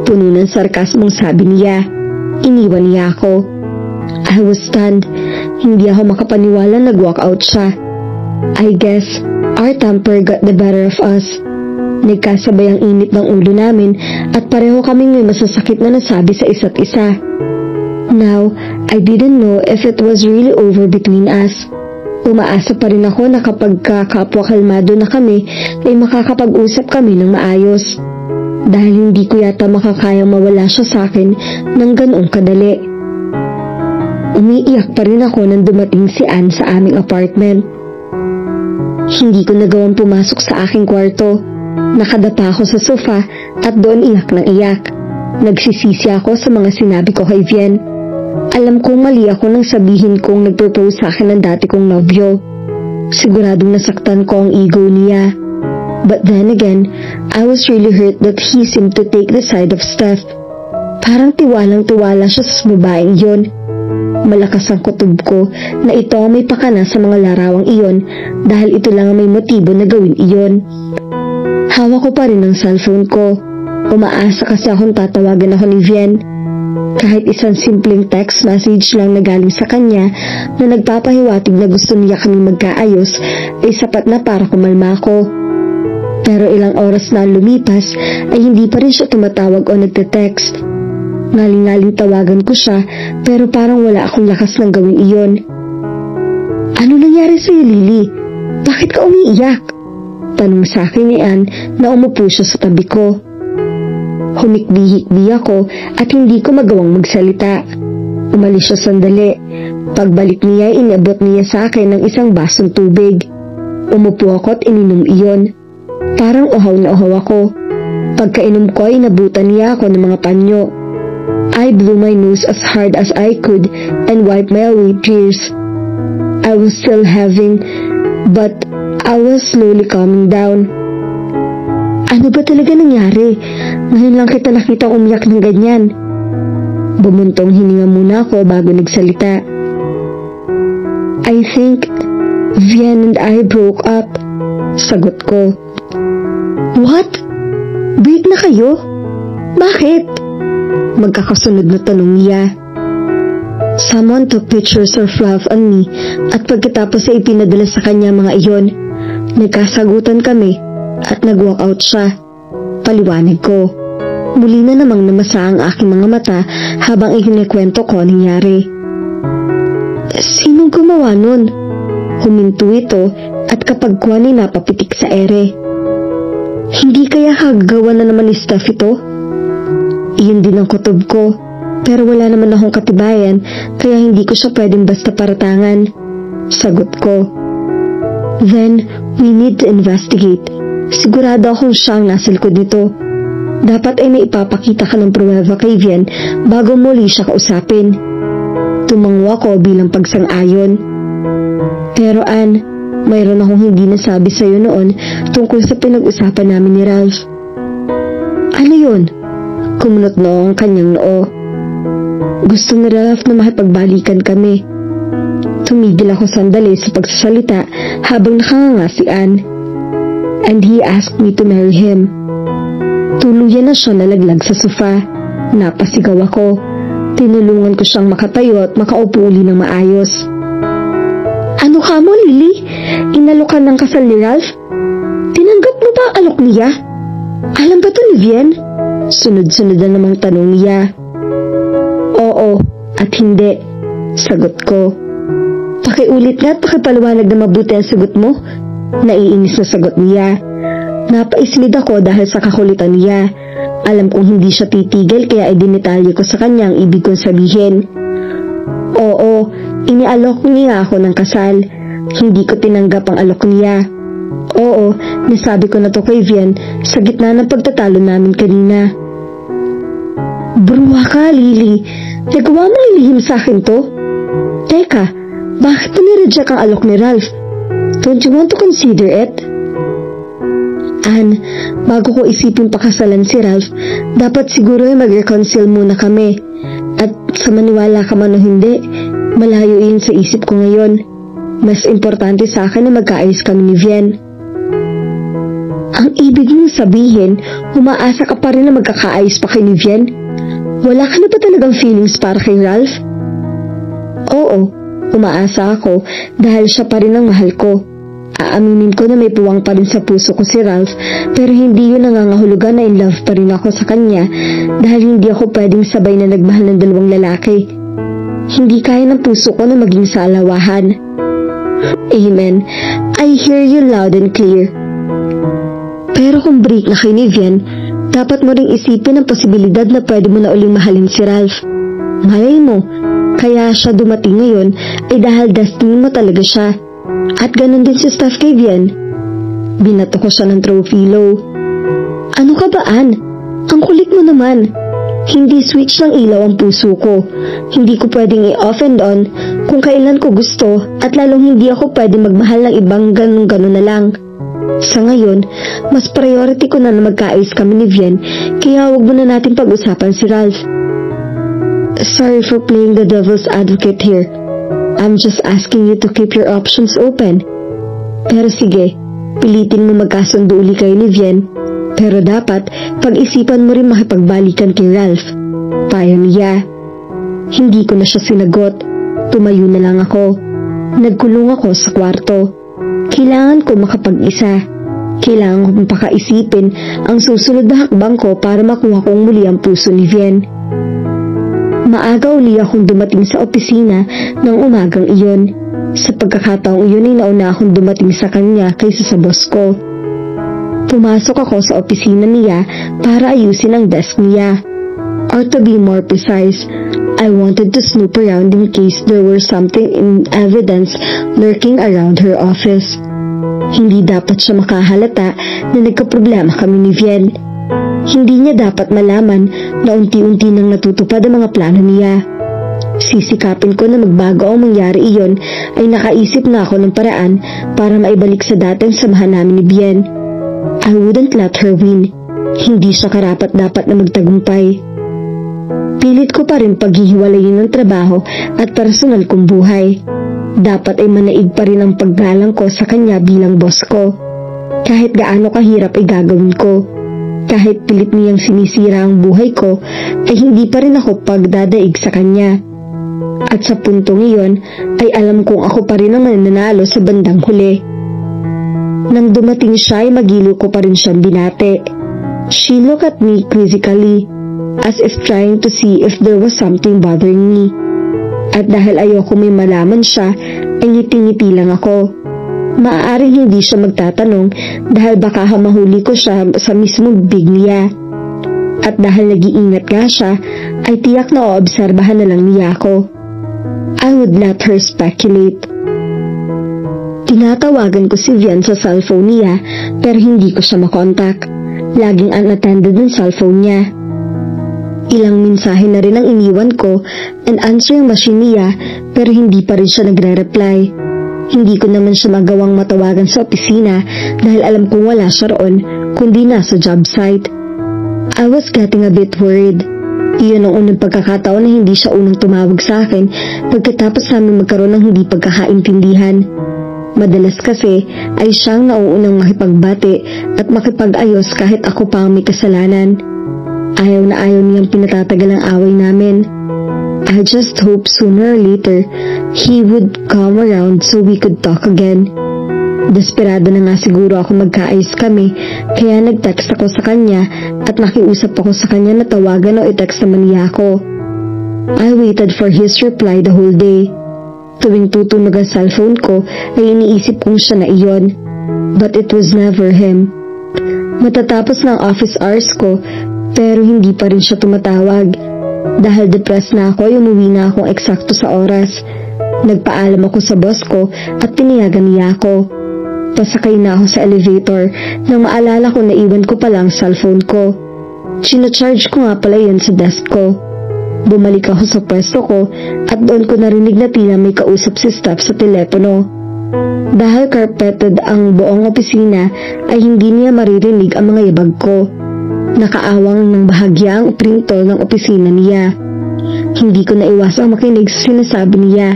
Puno ng sarkasmong sabi niya. Iniwan niya ako. I was stunned. Hindi ako makapaniwala nag-walk out siya. I guess our temper got the better of us. Nagkasabay ang init ng ulo namin at pareho kaming may masasakit na nasabi sa isa't isa. Now, I didn't know if it was really over between us. Umaasa pa rin ako na kapag kapwa kalmado na kami, ay makakapag-usap kami ng maayos. dahil hindi ko yata makakayang mawala siya sa akin ng ganoong kadali. Umiiyak pa rin ako nang dumating si Ann sa aming apartment. Hindi ko nagawang pumasok sa aking kwarto. Nakadapa ako sa sofa at doon iyak ng iyak. Nagsisisi ako sa mga sinabi ko kay Vian. Alam kong mali ako nang sabihin kong nag-propose sa akin ng dati kong nobyo. Siguradong nasaktan ko ang ego niya. But then again, I was really hurt that he seemed to take the side of Steph. Parang tiwalang-tiwala siya sa babaeng iyon. Malakas ang kutob ko na ito ang may pakana sa mga larawang iyon dahil ito lang ang may motibo na gawin iyon. Hawak ko pa rin ang cellphone ko. Umaasa kasi akong tatawagan ako ni Vian. Kahit isang simpleng text message lang na galing sa kanya na nagpapahiwatig na gusto niya kami magkaayos ay sapat na para kumalma ko. Pero ilang oras na lumipas ay hindi pa rin siya tumatawag o nagte-text. Ngaling-ngaling tawagan ko siya pero parang wala akong lakas ng gawin iyon. Ano nangyari sa'yo, Lily? Bakit ka umiiyak? Tanong sa akin ni Ann na umupo siya sa tabi ko. Humikbi-hikbi ako at hindi ko magawang magsalita. Umalis siya sandali. Pagbalik niya, inabot niya sa akin ng isang basong tubig. Umupo ako at ininom iyon. Parang uhaw na uhaw ako. Pagkainom ko, inabutan niya ako ng mga panyo. I blew my nose as hard as I could and wiped my away tears. I was still having, but I was slowly calming down. Ano ba talaga nangyari? Ngayon lang kita nakita umiyak ng ganyan. Bumuntong hininga muna ako bago nagsalita. I think Vian and I broke up. Sagot ko. What? Break na kayo? Bakit? Magkakasunod na tanong niya. Someone took pictures of love on me at pagkatapos ay pinadala sa kanya mga iyon. Nagkasagutan kami at nag-walk out siya. Paliwanag ko. Muli na namang namasa ang aking mga mata habang ikinikwento ko nangyari. Sinong gumawa nun? Huminto ito at kapag kuha ni napapitik sa ere. Hindi kaya kagagawa na naman ni Steph ito? Iyon din ang kutob ko, pero wala naman akong katibayan kaya hindi ko siya pwedeng basta paratangan. Sagot ko. Then, we need to investigate. Sigurado akong siya ang nasa likod nito. Dapat ay may ipapakita ka ng pruweba kay Vian bago muli siya kausapin. Tumango ako bilang pagsang-ayon. Pero Ann, mayroon akong hindi nasabi sa'yo noon tungkol sa pinag-usapan namin ni Ralph. Ano yun? Kumunot noo ang kanyang noo. Gusto ni Ralph na makipagbalikan kami. Tumigil ako sandali sa pagsasalita habang nakanganga si Ann. And he asked me to marry him. Tuluyan na siya nalaglag sa sofa. Napasigaw ako. Tinulungan ko siyang makatayo at makaupo uli ng maayos. Ano ka mo, Lily? Inalokan ng kasal ni Ralph? Tinanggap mo ba ang alok niya? Alam ba to ni Vian? Sunod-sunod na namang tanong niya. Oo at hindi. Sagot ko. Pakiulit nga at pakipaliwanag na mabuti ang sagot mo. Naiinis na sagot niya. Napaislid ako dahil sa kakulitan niya. Alam kong hindi siya titigil kaya idinitalye ko sa kanya ang ibig kong sabihin. Oo, inialok niya ako ng kasal. Hindi ko tinanggap ang alok niya. Oo, nasabi ko na to kay Vian sa gitna ng pagtatalo namin kanina. Bruha ka, Lily. Nagawa mong ilihim sa akin to? Teka, bakit mo nireject ang alok ni Ralph? Don't you want to consider it? Ann, bago ko isipin pakasalan si Ralph, dapat siguro ay mag-reconcile muna kami. At sa maniwala ka man o hindi, malayo yun sa isip ko ngayon. Mas importante sa akin na magkaayos kami ni Vian. Ang ibig mong sabihin, umaasa ka pa rin na magkakaayos pa kay ni Vian? Wala ka na ba talagang feelings para kay Ralph? Oo, umaasa ako dahil siya pa rin ang mahal ko. Aaminin ko na may puwang pa rin sa puso ko si Ralph, pero hindi yun nangangahulugan na in love pa rin ako sa kanya dahil hindi ako pwedeng sabay na nagmahal ng dalawang lalaki. Hindi kaya ng puso ko na maging sa alawahan. Amen. I hear you loud and clear. Pero kung break na kay ni Vian, Dapat mo ring isipin ang posibilidad na pwede mo na uling mahalin si Ralph. Malay mo, kaya siya dumating ngayon ay dahil destiny mo talaga siya. At ganun din si Steph kay Vian. Binato ko siya ng trophy low. Ano ka ba, Ann? Ang kulit mo naman. Hindi switch ng ilaw ang puso ko. Hindi ko pwedeng i-off and on kung kailan ko gusto at lalong hindi ako pwedeng magmahal ng ibang ganun-ganun na lang. Sa ngayon, mas priority ko na magkaayos kami ni Vian, kaya huwag mo na natin pag-usapan si Ralph. Sorry for playing the devil's advocate here. I'm just asking you to keep your options open. Pero sige, pilitin mo magkasundo uli kayo ni Vian. Pero dapat, pag-isipan mo rin makipagbalikan kay Ralph. Payo niya. Hindi ko na siya sinagot. Tumayo na lang ako. Nagkulong ako sa kwarto. Kailangan ko makapag-isa. Kailangan kong pakaisipin ang susunod na hakbang ko para makuha kong muli ang puso ni Vian. Maaga uli akong dumating sa opisina ng umagang iyon. Sa pagkakataong iyon ay nauna akong dumating sa kanya kaysa sa boss ko. Pumasok ako sa opisina niya para ayusin ang desk niya. Or to be more precise, I wanted to snoop around in case there were something in evidence lurking around her office. Hindi dapat siya makahalata na nagkaproblema kami ni Vian. Hindi niya dapat malaman na unti-unti nang natutupad ang mga plano niya. Sisikapin ko na magbago ang mangyari iyon ay nakaisip na ako ng paraan para maibalik sa dating samahan namin ni Vian. I wouldn't let her win. Hindi siya karapat-dapat na magtagumpay. Pilit ko pa rin paghihiwalayin ng trabaho at personal kong buhay. Dapat ay manaig pa rin ang paggalang ko sa kanya bilang boss ko. Kahit gaano kahirap ay gagawin ko. Kahit pilit niyang sinisira ang buhay ko, ay hindi pa rin ako pagdadaig sa kanya. At sa puntong iyon, ay alam kong ako pa rin ang mananalo sa bandang huli. Nang dumating siya ay magilo ko pa rin siyang binate. She looked at me quizzically, as if trying to see if there was something bothering me. At dahil ayoko may malaman siya, ay ngiti-ngiti lang ako. Maaaring hindi siya magtatanong dahil baka mahuli ko siya sa mismong bibig niya. At dahil nag-iingat nga siya, ay tiyak na oobserbahan na lang niya ako. I would let her speculate. Tinatawagan ko si Vian sa cellphone niya pero hindi ko siya makontak. Laging unattended ang cellphone niya. Ilang mensahe na rin ang iniwan ko and answering machine niya pero hindi pa rin siya nagre-reply. Hindi ko naman siya magawang matawagan sa opisina dahil alam kong wala siya roon kundi nasa job site. I was getting a bit worried. Iyon ang unang pagkakataon na hindi siya unang tumawag sa akin pagkatapos namin magkaroon ng hindi pagkakaintindihan. Madalas kasi ay siyang nauunang makipagbati at makipag-ayos kahit ako pa ang may kasalanan. Ayaw na ayaw niyang pinatatagal ang away namin. I just hope sooner or later he would come around so we could talk again. Desperado na nga siguro ako magkaayos kami kaya nag-text ako sa kanya at nakiusap ako sa kanya na tawagan o i-text naman niya ako. I waited for his reply the whole day. Tuwing tutunog ang cellphone ko ay iniisip kong siya na iyon. But it was never him. Matatapos ng office hours ko pero hindi pa rin siya tumatawag. Dahil depressed na ako ay umuwi na akong eksakto sa oras. Nagpaalam ako sa boss ko at pinayagan niya ako. Pasakay na ako sa elevator nang maalala ko na iwan ko palang cellphone ko. Chino-charge ko nga pala yun sa desk ko. Bumalik ako sa pwesto ko at doon ko narinig na tila may kausap si Steph sa telepono. Dahil carpeted ang buong opisina ay hindi niya maririnig ang mga yabag ko. Nakaawang ng bahagya ang printer ng opisina niya. Hindi ko naiwasang makinig sa sinasabi niya.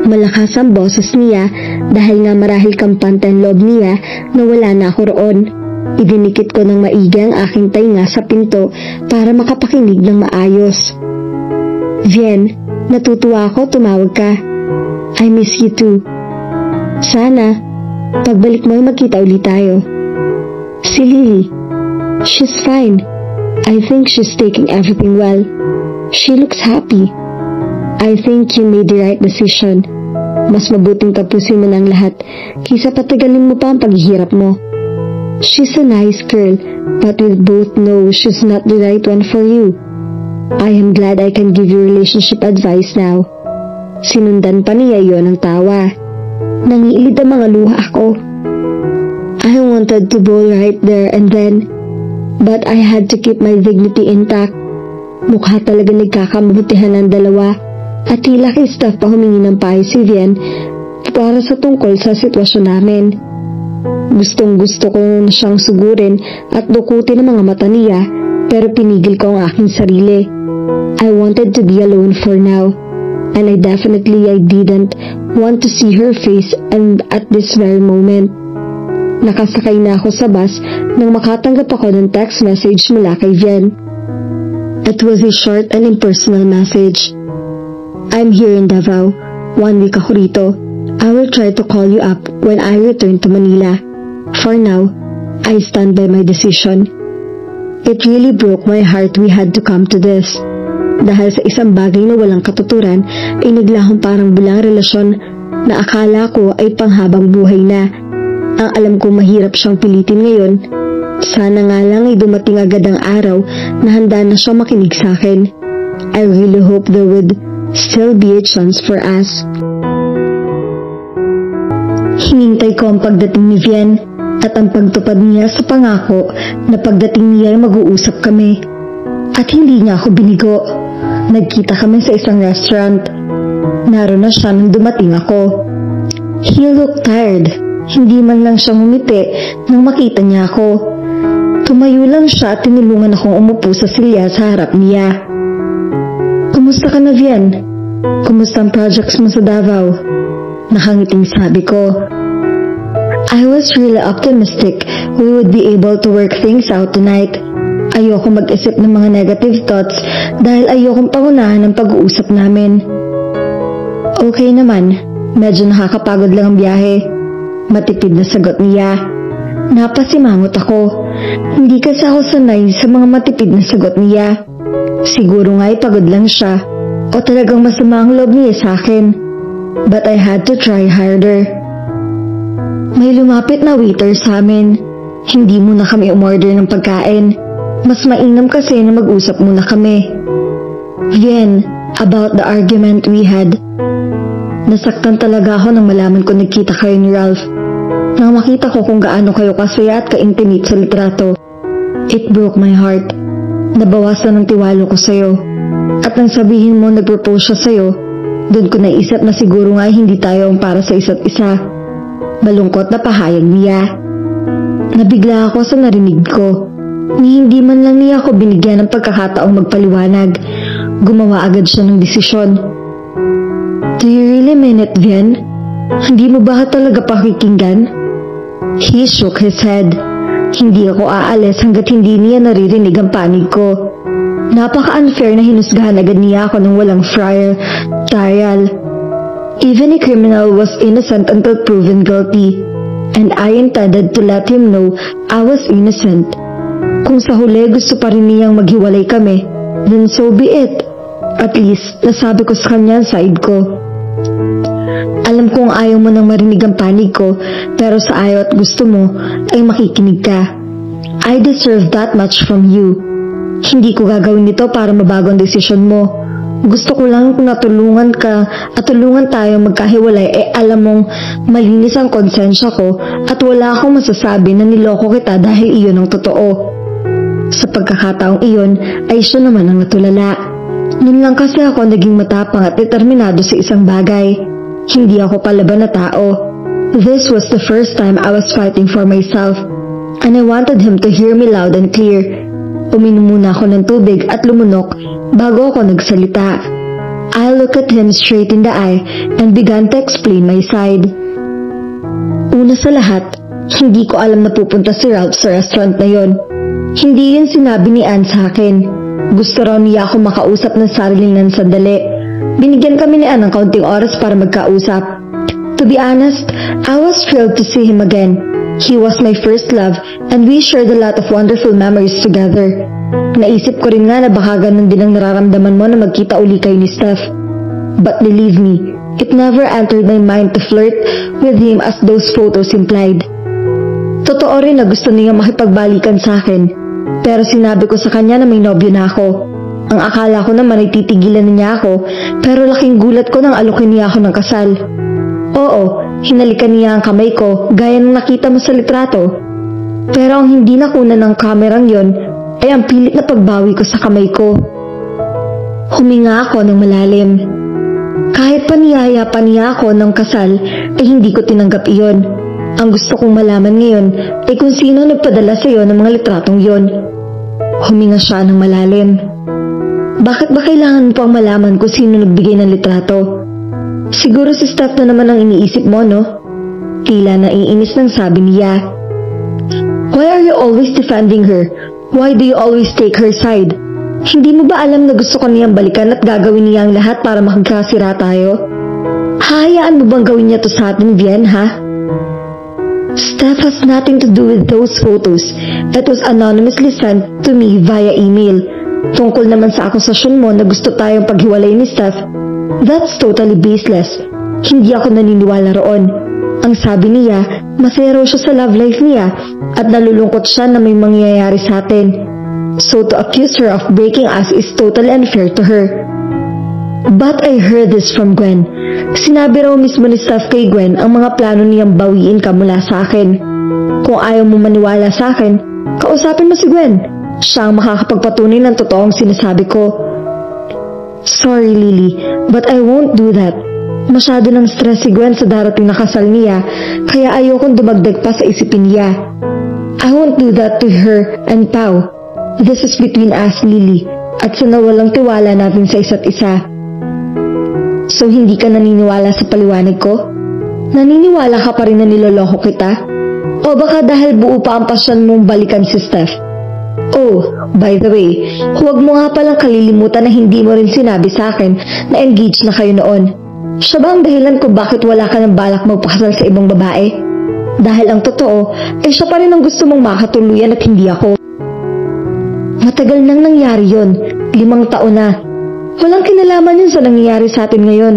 Malakas ang boses niya dahil nga marahil kampante ang loob niya na wala na ako roon. Idinikit ko ng maigi ang aking tainga sa pinto para makapakinig ng maayos. Vian, natutuwa ako tumawag ka. I miss you too. Sana, pagbalik mo ay magkita ulit tayo. Si Lily, she's fine. I think she's taking everything well. She looks happy. I think you made the right decision. Mas mabuting tapusin mo ng lahat kaysa patagalin mo pa ang paghihirap mo. She's a nice girl, but we both know she's not the right one for you. I am glad I can give you relationship advice now. Sinundan pa niya yon ng tawa. Nangiilid ang mga luha ko. I wanted to bowl right there and then, but I had to keep my dignity intact. Mukha talaga nagkakamabutihan ng dalawa at tila kay staff pa humingi ng payo si Vian para sa tungkol sa sitwasyon namin. Gustong-gusto ko na siyang sugurin at dukutin ang mga mata niya, pero pinigil ko ang aking sarili. I wanted to be alone for now, and I didn't want to see her face and at this very moment. Nakasakay na ako sa bus nang makatanggap ako ng text message mula kay Vian. It was a short and impersonal message. I'm here in Davao. 1 week ako rito. I will try to call you up when I return to Manila. For now, I stand by my decision. It really broke my heart we had to come to this. Dahil sa isang bagay na walang katuturan, ay naglahong parang bulang relasyon na akala ko ay panghabang buhay na. Ang alam ko mahirap siyang pilitin ngayon. Sana nga lang ay dumating agad ang araw na handa na siyang makinig sa akin. I really hope there would still be a chance for us. Hinintay ko ang pagdating ni Vian at ang pagtupad niya sa pangako na pagdating niya ay mag-uusap kami. At hindi niya ako binigo. Nagkita kami sa isang restaurant. Naroon na siya nang dumating ako. He looked tired. Hindi man lang siya ngumiti nang makita niya ako. Tumayo lang siya at tinulungan akong umupo sa silya sa harap niya. Kumusta ka na, Vian? Kumusta ang projects mo sa Davao? Nakangiting sabi ko. I was really optimistic we would be able to work things out tonight. Ayoko mag-isip ng mga negative thoughts dahil ayokong pangunahan ng pag-uusap namin. Okay naman, medyo nakakapagod lang ang biyahe. Matipid na sagot niya. Napasimangot ako. Hindi kasi ako sanay sa mga matipid na sagot niya. Siguro nga'y pagod lang siya o talagang masama ang loob niya sa akin. But I had to try harder. May lumapit na waiter sa amin. Hindi muna kami umorder ng pagkain. Mas mainam kasi na mag-usap muna kami. Vian, about the argument we had. Nasaktan talaga ako nang malaman ko nagkita kayo ni Ralph. Nang makita ko kung gaano kayo kasaya at ka-intimate sa litrato. It broke my heart. Nabawasan ang tiwala ko sa'yo. At nang sabihin mo nag-propose siya sa'yo, doon ko naisip na siguro nga hindi tayo ang para sa isa't isa. Malungkot na pahayag niya. Nabigla ako sa narinig ko. Ni hindi man lang niya ako binigyan ng pagkakataong magpaliwanag. Gumawa agad siya ng desisyon. Do you really mean it, Vian? Hindi mo ba talaga pakikinggan? He shook his head. Hindi ako aalis hanggat hindi niya naririnig ang panig ko. Napaka-unfair na hinusgahan agad niya ako ng walang prior trial. Even a criminal was innocent until proven guilty. And I intended to let him know I was innocent. Kung sa huli gusto pa rin niyang maghiwalay kami, then so be it. At least, nasabi ko sa kanya ang side ko. Alam kong ayaw mo nang marinig ang panig ko, pero sa ayaw at gusto mo, ay makikinig ka. I deserve that much from you. Hindi ko gagawin ito para mabago ang desisyon mo. Gusto ko lang kung natulungan ka at tulungan tayo magkahiwalay, alam mong malinis ang konsensya ko at wala akong masasabi na niloko kita dahil iyon ang totoo. Sa pagkakataong iyon ay siya naman ang natulala. Noon lang kasi ako naging matapang at determinado sa isang bagay. Hindi ako palaban na tao. This was the first time I was fighting for myself, and I wanted him to hear me loud and clear. Uminom muna ako ng tubig at lumunok bago ako nagsalita. I looked at him straight in the eye and began to explain my side. Una sa lahat, hindi ko alam na pupunta si Ralph sa restaurant na yon. Hindi yun sinabi ni Anne sa akin. Gusto raw niya ako makausap ng sarili ng sandali. Binigyan kami ni Anne ng kaunting oras para magkausap. To be honest, I was thrilled to see him again. He was my first love and we shared a lot of wonderful memories together. Naisip ko rin nga na baka ganun din ang nararamdaman mo na magkita uli kayo ni Steph. But believe me, it never entered my mind to flirt with him as those photos implied. To Totoo rin na gusto niya makipagbalikan sa akin, pero sinabi ko sa kanya na may nobyo na ako. Ang akala ko naman ay titigilan na niya ako, pero laking gulat ko nang alokin niya ako ng kasal. Oo, hinalikan niya ang kamay ko gaya ng nakita mo sa litrato. Pero ang hindi nakuna ng kamerang yon ay ang pilit na pagbawi ko sa kamay ko. Huminga ako ng malalim. Kahit paniyaya pa niya ako ng kasal ay hindi ko tinanggap iyon. Ang gusto kong malaman ngayon ay kung sino nagpadala sa iyo ng mga litratong yon. Huminga siya ng malalim. Bakit ba kailangan mo pang malaman kung sino nagbigay ng litrato? Siguro si Steph na naman ang iniisip mo, no? Tila naiinis ng sabi niya. Why are you always defending her? Why do you always take her side? Hindi mo ba alam na gusto ko niyang balikan at gagawin niya ang lahat para makagkasira tayo? Hahayaan mo bang gawin niya to sa atin, Vian, ha? Steph has nothing to do with those photos. It was anonymously sent to me via email. Tungkol naman sa akusasyon mo na gusto tayong paghiwalay ni Steph, that's totally baseless. Hindi ako naniniwala roon. Ang sabi niya, masaya raw siya sa love life niya at nalulungkot siya na may mangyayari sa atin. So to accuse her of breaking us is totally unfair to her. But I heard this from Gwen. Sinabi raw mismo ni Steph kay Gwen ang mga plano niyang bawiin ka mula sa akin. Kung ayaw mo maniwala sa akin, kausapin mo si Gwen. Siya ang makakapagpatunay ng totoong sinasabi ko. Sorry, Lily, but I won't do that. Masyado ng stress si Gwen sa darating na kasal niya, kaya ayokong dumagdag pa sa isipin niya. I won't do that to her and Pao. This is between us, Lily, at sa nawalang tiwala natin sa isa't isa. So hindi ka naniniwala sa paliwanag ko? Naniniwala ka pa rin na niloloko kita? O baka dahil buo pa ang pasyon mong balikan si Steph? Oh, by the way, huwag mo nga palang kalilimutan na hindi mo rin sinabi sa akin na engaged na kayo noon. Siya ba ang dahilan kung bakit wala ka ng balak magpakasal sa ibang babae? Dahil ang totoo, ay siya pa rin ang gusto mong makatuluyan at hindi ako. Matagal nang nangyari yon, 5 taon na. Walang kinalaman yun sa nangyayari sa atin ngayon.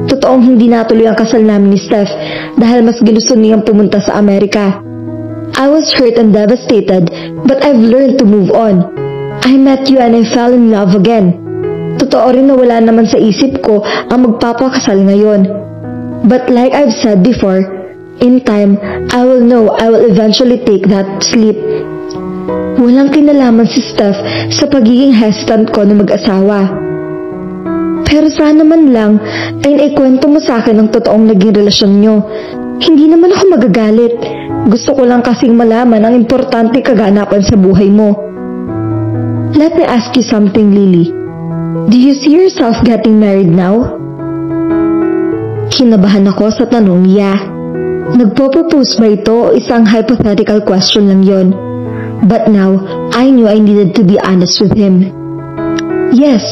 Totoong hindi natuloy ang kasal namin ni Steph dahil mas ginusto niyang pumunta sa Amerika. I was hurt and devastated, but I've learned to move on. I met you and I fell in love again. Totoo rin na wala naman sa isip ko ang magpapakasal ngayon. But like I've said before, in time, I will know I will eventually take that sleep. Walang kinalaman si Steph sa pagiging hesitant ko na mag-asawa. Pero sana man lang ay naikwento mo sa akin ang totoong naging relasyon nyo. Hindi naman ako magagalit. Gusto ko lang kasing malaman ang importante kaganapan sa buhay mo. Let me ask you something, Lily. Do you see yourself getting married now? Kinabahan ako sa tanong niya. Nagpo-propose ba ito o isang hypothetical question lang yon? But now, I knew I needed to be honest with him. Yes,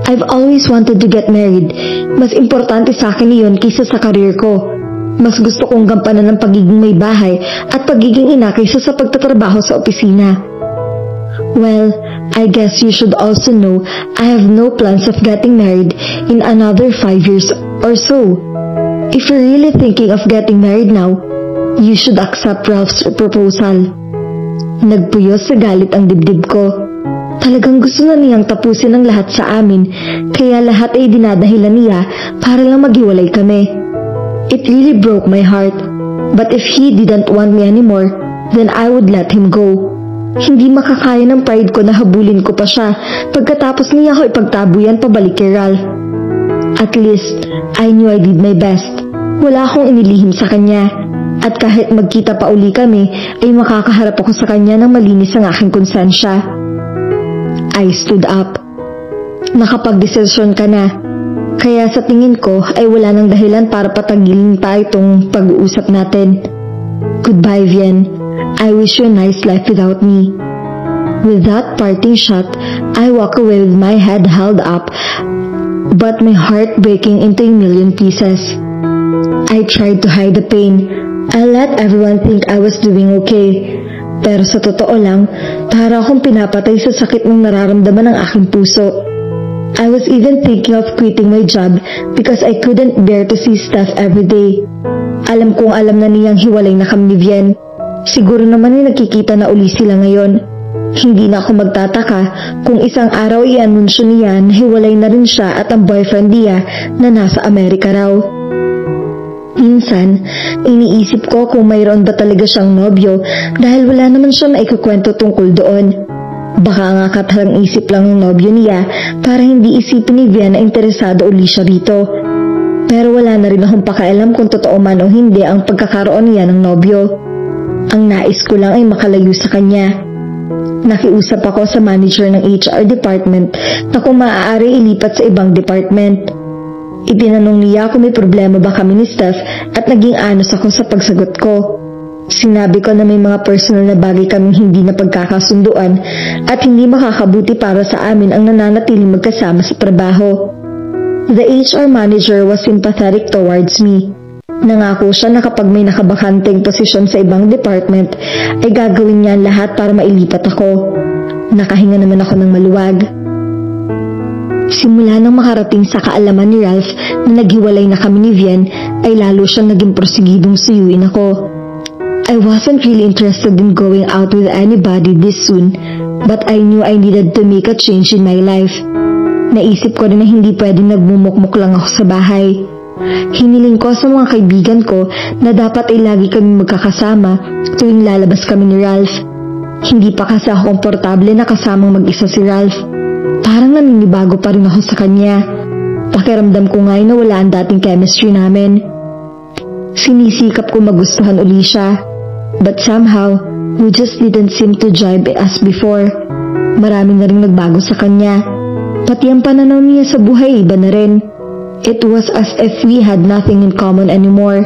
I've always wanted to get married. Mas importante sa akin iyon kaysa sa career ko. Mas gusto kong gampanan ng pagiging may bahay at pagiging ina kaysa sa pagtatrabaho sa opisina. Well, I guess you should also know I have no plans of getting married in another 5 years or so. If you're really thinking of getting married now, you should accept Ralph's proposal. Nagpuyos sa galit ang dibdib ko. Talagang gusto na niyang tapusin ang lahat sa amin, kaya lahat ay dinadahilan niya para lang maghiwalay kami. It really broke my heart, but if he didn't want me anymore, then I would let him go. Hindi makakaya ng pride ko na habulin ko pa siya pagkatapos niya ako ipagtabuyan pabalik kay Ralph. At least, I knew I did my best. Wala akong inilihim sa kanya. At kahit magkita pa uli kami, ay makakaharap ako sa kanya ng malinis ang aking konsensya. I stood up. Nakapagdesisyon ka na. Kaya sa tingin ko ay wala nang dahilan para patagilin pa itong pag-uusap natin. Goodbye, Vian. I wish you a nice life without me. With that parting shot, I walk away with my head held up, but my heart breaking into a million pieces. I tried to hide the pain. I let everyone think I was doing okay. Pero sa totoo lang, para akong pinapatay sa sakit ng nararamdaman ng aking puso. I was even thinking of quitting my job because I couldn't bear to see Steph every day. Alam kong alam na niyang hiwalay na kami ni Vian. Siguro naman ay nagkikita na uli sila ngayon. Hindi na ako magtataka kung isang araw i-anunsyo niya na hiwalay na rin siya at ang boyfriend niya na nasa Amerika raw. Minsan, iniisip ko kung mayroon ba talaga siyang nobyo dahil wala naman siya maikukwento tungkol doon. Baka nga katalang isip lang ng nobyo niya para hindi isipin ni Vian na interesado uli siya rito. Pero wala na rin akong pakialam kung totoo man o hindi ang pagkakaroon niya ng nobyo. Ang nais ko lang ay makalayo sa kanya. Nakiusap ako sa manager ng HR department na kung maaari ilipat sa ibang department. Itinanong niya kung may problema ba kami ni Steph at naging honest ako sa pagsagot ko. Sinabi ko na may mga personal na bagay kaming hindi na pagkakasunduan at hindi makakabuti para sa amin ang nananatiling magkasama sa trabaho. The HR manager was sympathetic towards me. Nangako siya na kapag may nakabakanteng posisyon sa ibang department ay gagawin niya lahat para mailipat ako. Nakahinga naman ako ng maluwag. Simula nang makarating sa kaalaman ni Ralph na naghiwalay na kami ni Vian ay lalo siyang naging prosigidong suyuin ako. I wasn't really interested in going out with anybody this soon, but I knew I needed to make a change in my life. Naisip ko rin na hindi pwedeng nagmumukmuk lang ako sa bahay. Hiniling ko sa mga kaibigan ko na dapat ay lagi kami magkakasama tuwing lalabas kami ni Ralph. Hindi pa kasi ako komportable na kasamang mag-isa si Ralph. Parang naninibago pa rin ako sa kanya. Pakiramdam ko nga na wala ang dating chemistry namin. Sinisikap ko magustuhan uli siya. But somehow, we just didn't seem to jibe as before. Marami na rin nagbago sa kanya. Pati ang pananaw niya sa buhay iba na rin. It was as if we had nothing in common anymore.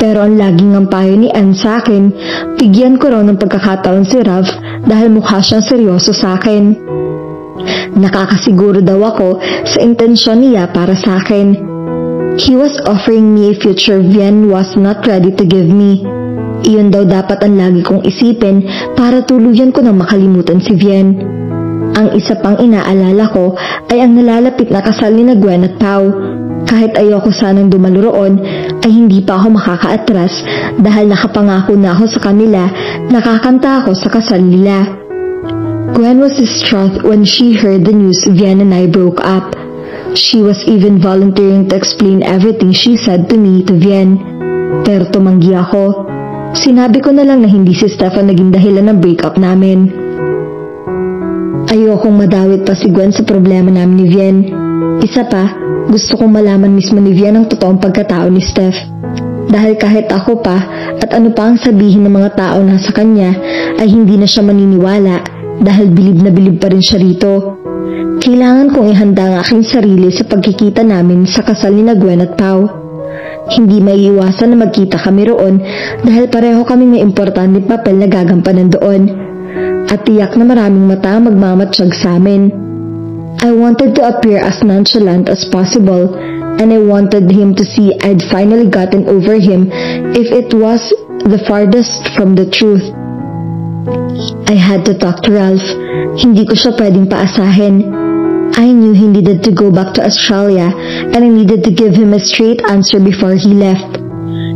Pero ang laging ang payo ni Anne sa akin, bigyan ko raw ng pagkakataon si Ralph dahil mukha siyang seryoso sa akin. Nakakasiguro daw ako sa intensyon niya para sa akin. He was offering me a future Vian was not ready to give me. Iyon daw dapat ang lagi kong isipin para tuluyan ko nang makalimutan si Vian. Ang isa pang inaalala ko ay ang nalalapit na kasal ni Gwen at Pau. Kahit ayoko sanang dumalo roon, ay hindi pa ako makakaatras dahil nakapangako na ako sa kanila na kakanta ako sa kasal nila. Gwen was distraught when she heard the news Vian and I broke up. She was even volunteering to explain everything she said to me to Vian. Pero tumanggi ako. Sinabi ko na lang na hindi si Stefan naging dahilan ng breakup namin. Ayokong madawit pa si Gwen sa problema namin ni Vian. Isa pa, gusto kong malaman mismo ni Vian ang totoong pagkatao ni Steph. Dahil kahit ako pa at ano pa ang sabihin ng mga tao na sa kanya ay hindi na siya maniniwala dahil bilib na bilib pa rin siya rito. Kailangan kong ihanda ang aking sarili sa pagkikita namin sa kasal ni Gwen at Pau. Hindi maiiwasan na magkita kami roon dahil pareho kami may importanteng papel na gagampanan doon. At tiyak na maraming mata ang magmamatsyag sa amin. I wanted to appear as nonchalant as possible and I wanted him to see I'd finally gotten over him if it was the farthest from the truth. I had to talk to Ralph. Hindi ko siya pwedeng paasahin. I knew he needed to go back to Australia and I needed to give him a straight answer before he left.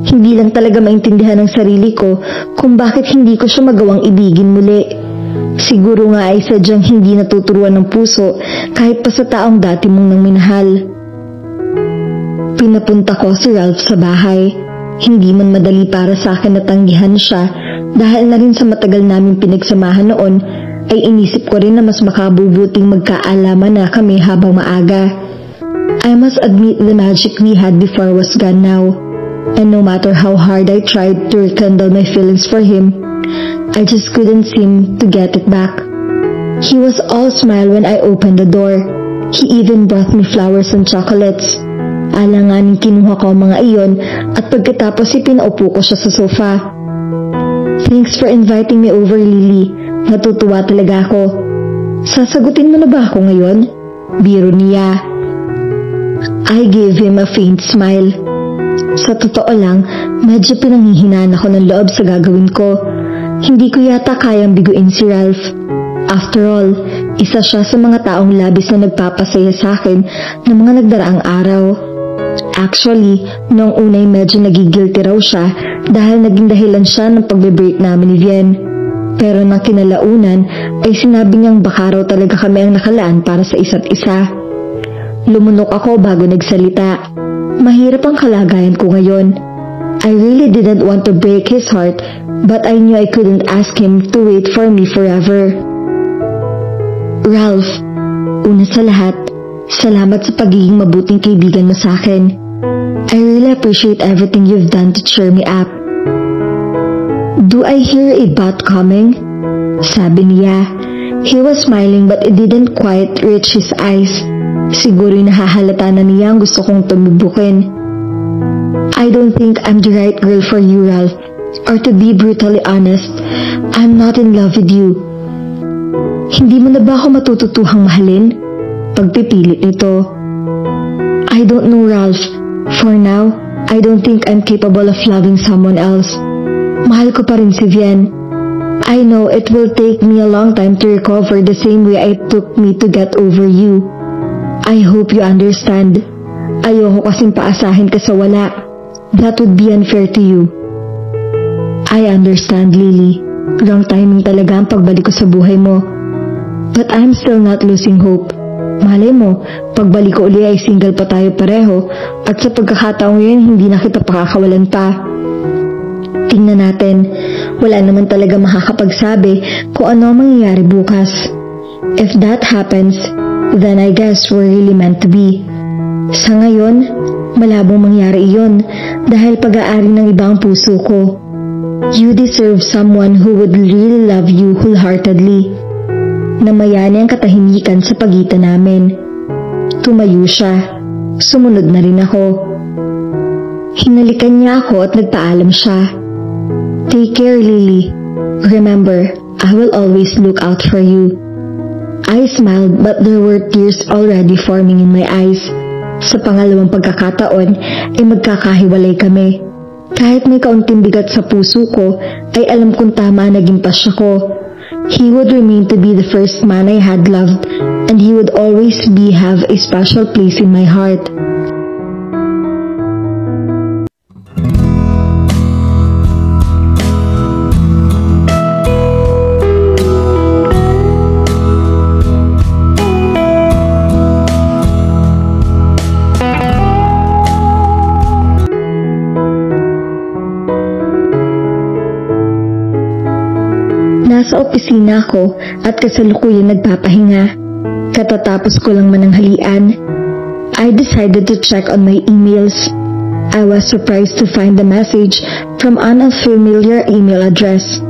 Hindi lang talaga maintindihan ng sarili ko kung bakit hindi ko siya magawang ibigin muli. Siguro nga ay sadyang hindi natuturuan ng puso kahit pa sa taong dati mong nang minahal. Pinapunta ko si Ralph sa bahay. Hindi man madali para sa akin na tanggihan siya dahil na rin sa matagal namin pinagsamahan noon ay inisip ko rin na mas makabubuting magkaalaman na kami habang maaga. I must admit the magic we had before was gone now. And no matter how hard I tried to rekindle my feelings for him, I just couldn't seem to get it back. He was all smile when I opened the door. He even brought me flowers and chocolates. Alanganin kinuha ko ang mga iyon at pagkatapos pinaupo ko siya sa sofa. Thanks for inviting me over, Lily. Natutuwa talaga ako. Sasagutin mo na ba ako ngayon? Biro niya. I gave him a faint smile. Sa totoo lang, medyo pinanghihinaan ako ng loob sa gagawin ko. Hindi ko yata kayang biguin si Ralph. After all, isa siya sa mga taong labis na nagpapasaya sa akin ng mga nagdaraang araw. Actually, noong unay medyo nagigilty raw siya dahil naging dahilan siya ng pagbe-break namin ni Vian. Pero nang kinalaunan ay sinabi niyang baka raw talaga kami ang nakalaan para sa isa't isa. Lumunok ako bago nagsalita. Mahirap ang kalagayan ko ngayon. I really didn't want to break his heart, but I knew I couldn't ask him to wait for me forever. Ralph, una sa lahat, salamat sa pagiging mabuting kaibigan mo sa akin. I really appreciate everything you've done to cheer me up. Do I hear a bat coming? Sabi niya. He was smiling but it didn't quite reach his eyes. Siguro nahahalata na niya ang gusto kong tumibukin. I don't think I'm the right girl for you, Ralph. Or to be brutally honest, I'm not in love with you. Hindi mo na ba ako matututuhang mahalin? Pagpipilit nito. I don't know, Ralph. For now, I don't think I'm capable of loving someone else. Mahal ko pa rin si Vian. I know it will take me a long time to recover the same way it took me to get over you. I hope you understand. Ayoko kasing paasahin ka sa wala. That would be unfair to you. I understand, Lily. Wrong timing talaga ang pagbalik ko sa buhay mo. But I'm still not losing hope. Malay mo, pagbalik ko uli ay single pa tayo pareho at sa pagkakataong yun hindi na kita pakakawalan pa. Tingnan natin, wala naman talaga makakapagsabi kung ano ang mangyayari bukas. If that happens, then I guess we're really meant to be. Sa ngayon, malabong mangyari iyon dahil pag-aari ng ibang puso ko. You deserve someone who would really love you wholeheartedly. Namayani ang katahimikan sa pagitan namin. Tumayo siya. Sumunod na rin ako. Hinalikan niya ako at nagpaalam siya. Take care, Lily. Remember, I will always look out for you. I smiled but there were tears already forming in my eyes. Sa pangalawang pagkakataon ay magkakahiwalay kami. Kahit may kaunting bigat sa puso ko, ay alam kong tama naging pasya ko. He would remain to be the first man I had loved, and he would always have a special place in my heart. Nasa opisina ako at kasalukuyan nagpapahinga. Katatapos ko lang mananghalian. I decided to check on my emails. I was surprised to find the message from an unfamiliar email address.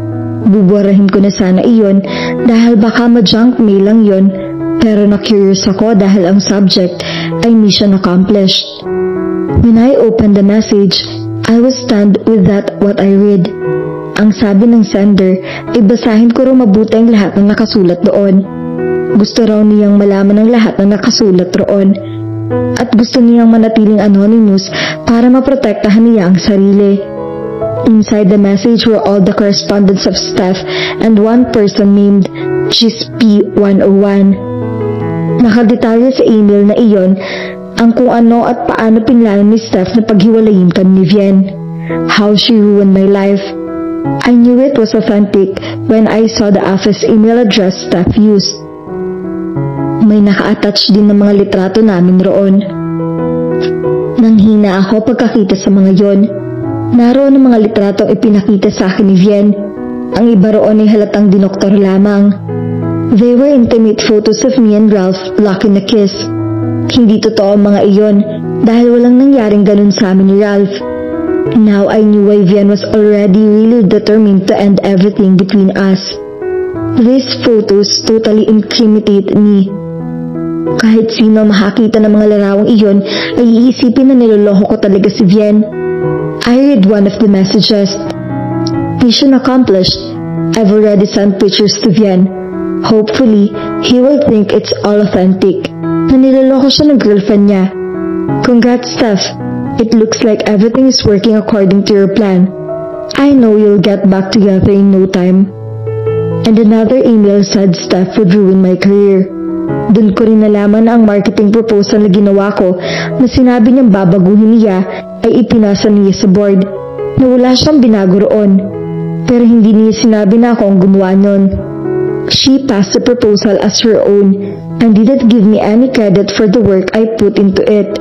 Buburahin ko na sana iyon dahil baka ma-junk mail lang yon, pero na-curious ako dahil ang subject ay mission accomplished. When I opened the message, I was stunned with what I read. Ang sabi ng sender ay basahin ko raw mabuti ang lahat ng nakasulat doon. Gusto raw niyang malaman ang lahat ng nakasulat roon. At gusto niyang manatiling anonymous para maprotektahan niya ang sarili. Inside the message were all the correspondence of Steph and one person named GSP101. Nakadetalye sa email na iyon ang kung ano at paano pinlano ni Steph na paghiwalayin kami ni Vian. How she ruined my life. I knew it was authentic when I saw the office email address Steph used. May naka-attach din ng mga litrato namin roon. Nanghina ako pagkakita sa mga yon. Naroon ang mga litrato ipinakita sa akin ni Vian. Ang iba roon ay halatang dinoktor lamang. They were intimate photos of me and Ralph locking a kiss. Hindi totoo ang mga iyon dahil walang nangyaring ganun sa amin ni Ralph. Now I knew why Vian was already really determined to end everything between us. These photos totally incriminate me. Kahit sino makakita ng mga larawang iyon ay iisipin na niloloko ko talaga si Vian. I read one of the messages. Mission accomplished. I've already sent pictures to Vian. Hopefully, he will think it's all authentic. Na niloloko siya ng girlfriend niya. Congrats, Steph. It looks like everything is working according to your plan. I know you'll get back together in no time. And another email said Steph would ruin my career. Doon ko rin nalaman na ang marketing proposal na ginawa ko na sinabi niyang babaguhin niya ay ipinasa niya sa board. na wala siyang binago roon. Pero hindi niya sinabi na ako ang gumawa nun. She passed the proposal as her own and didn't give me any credit for the work I put into it.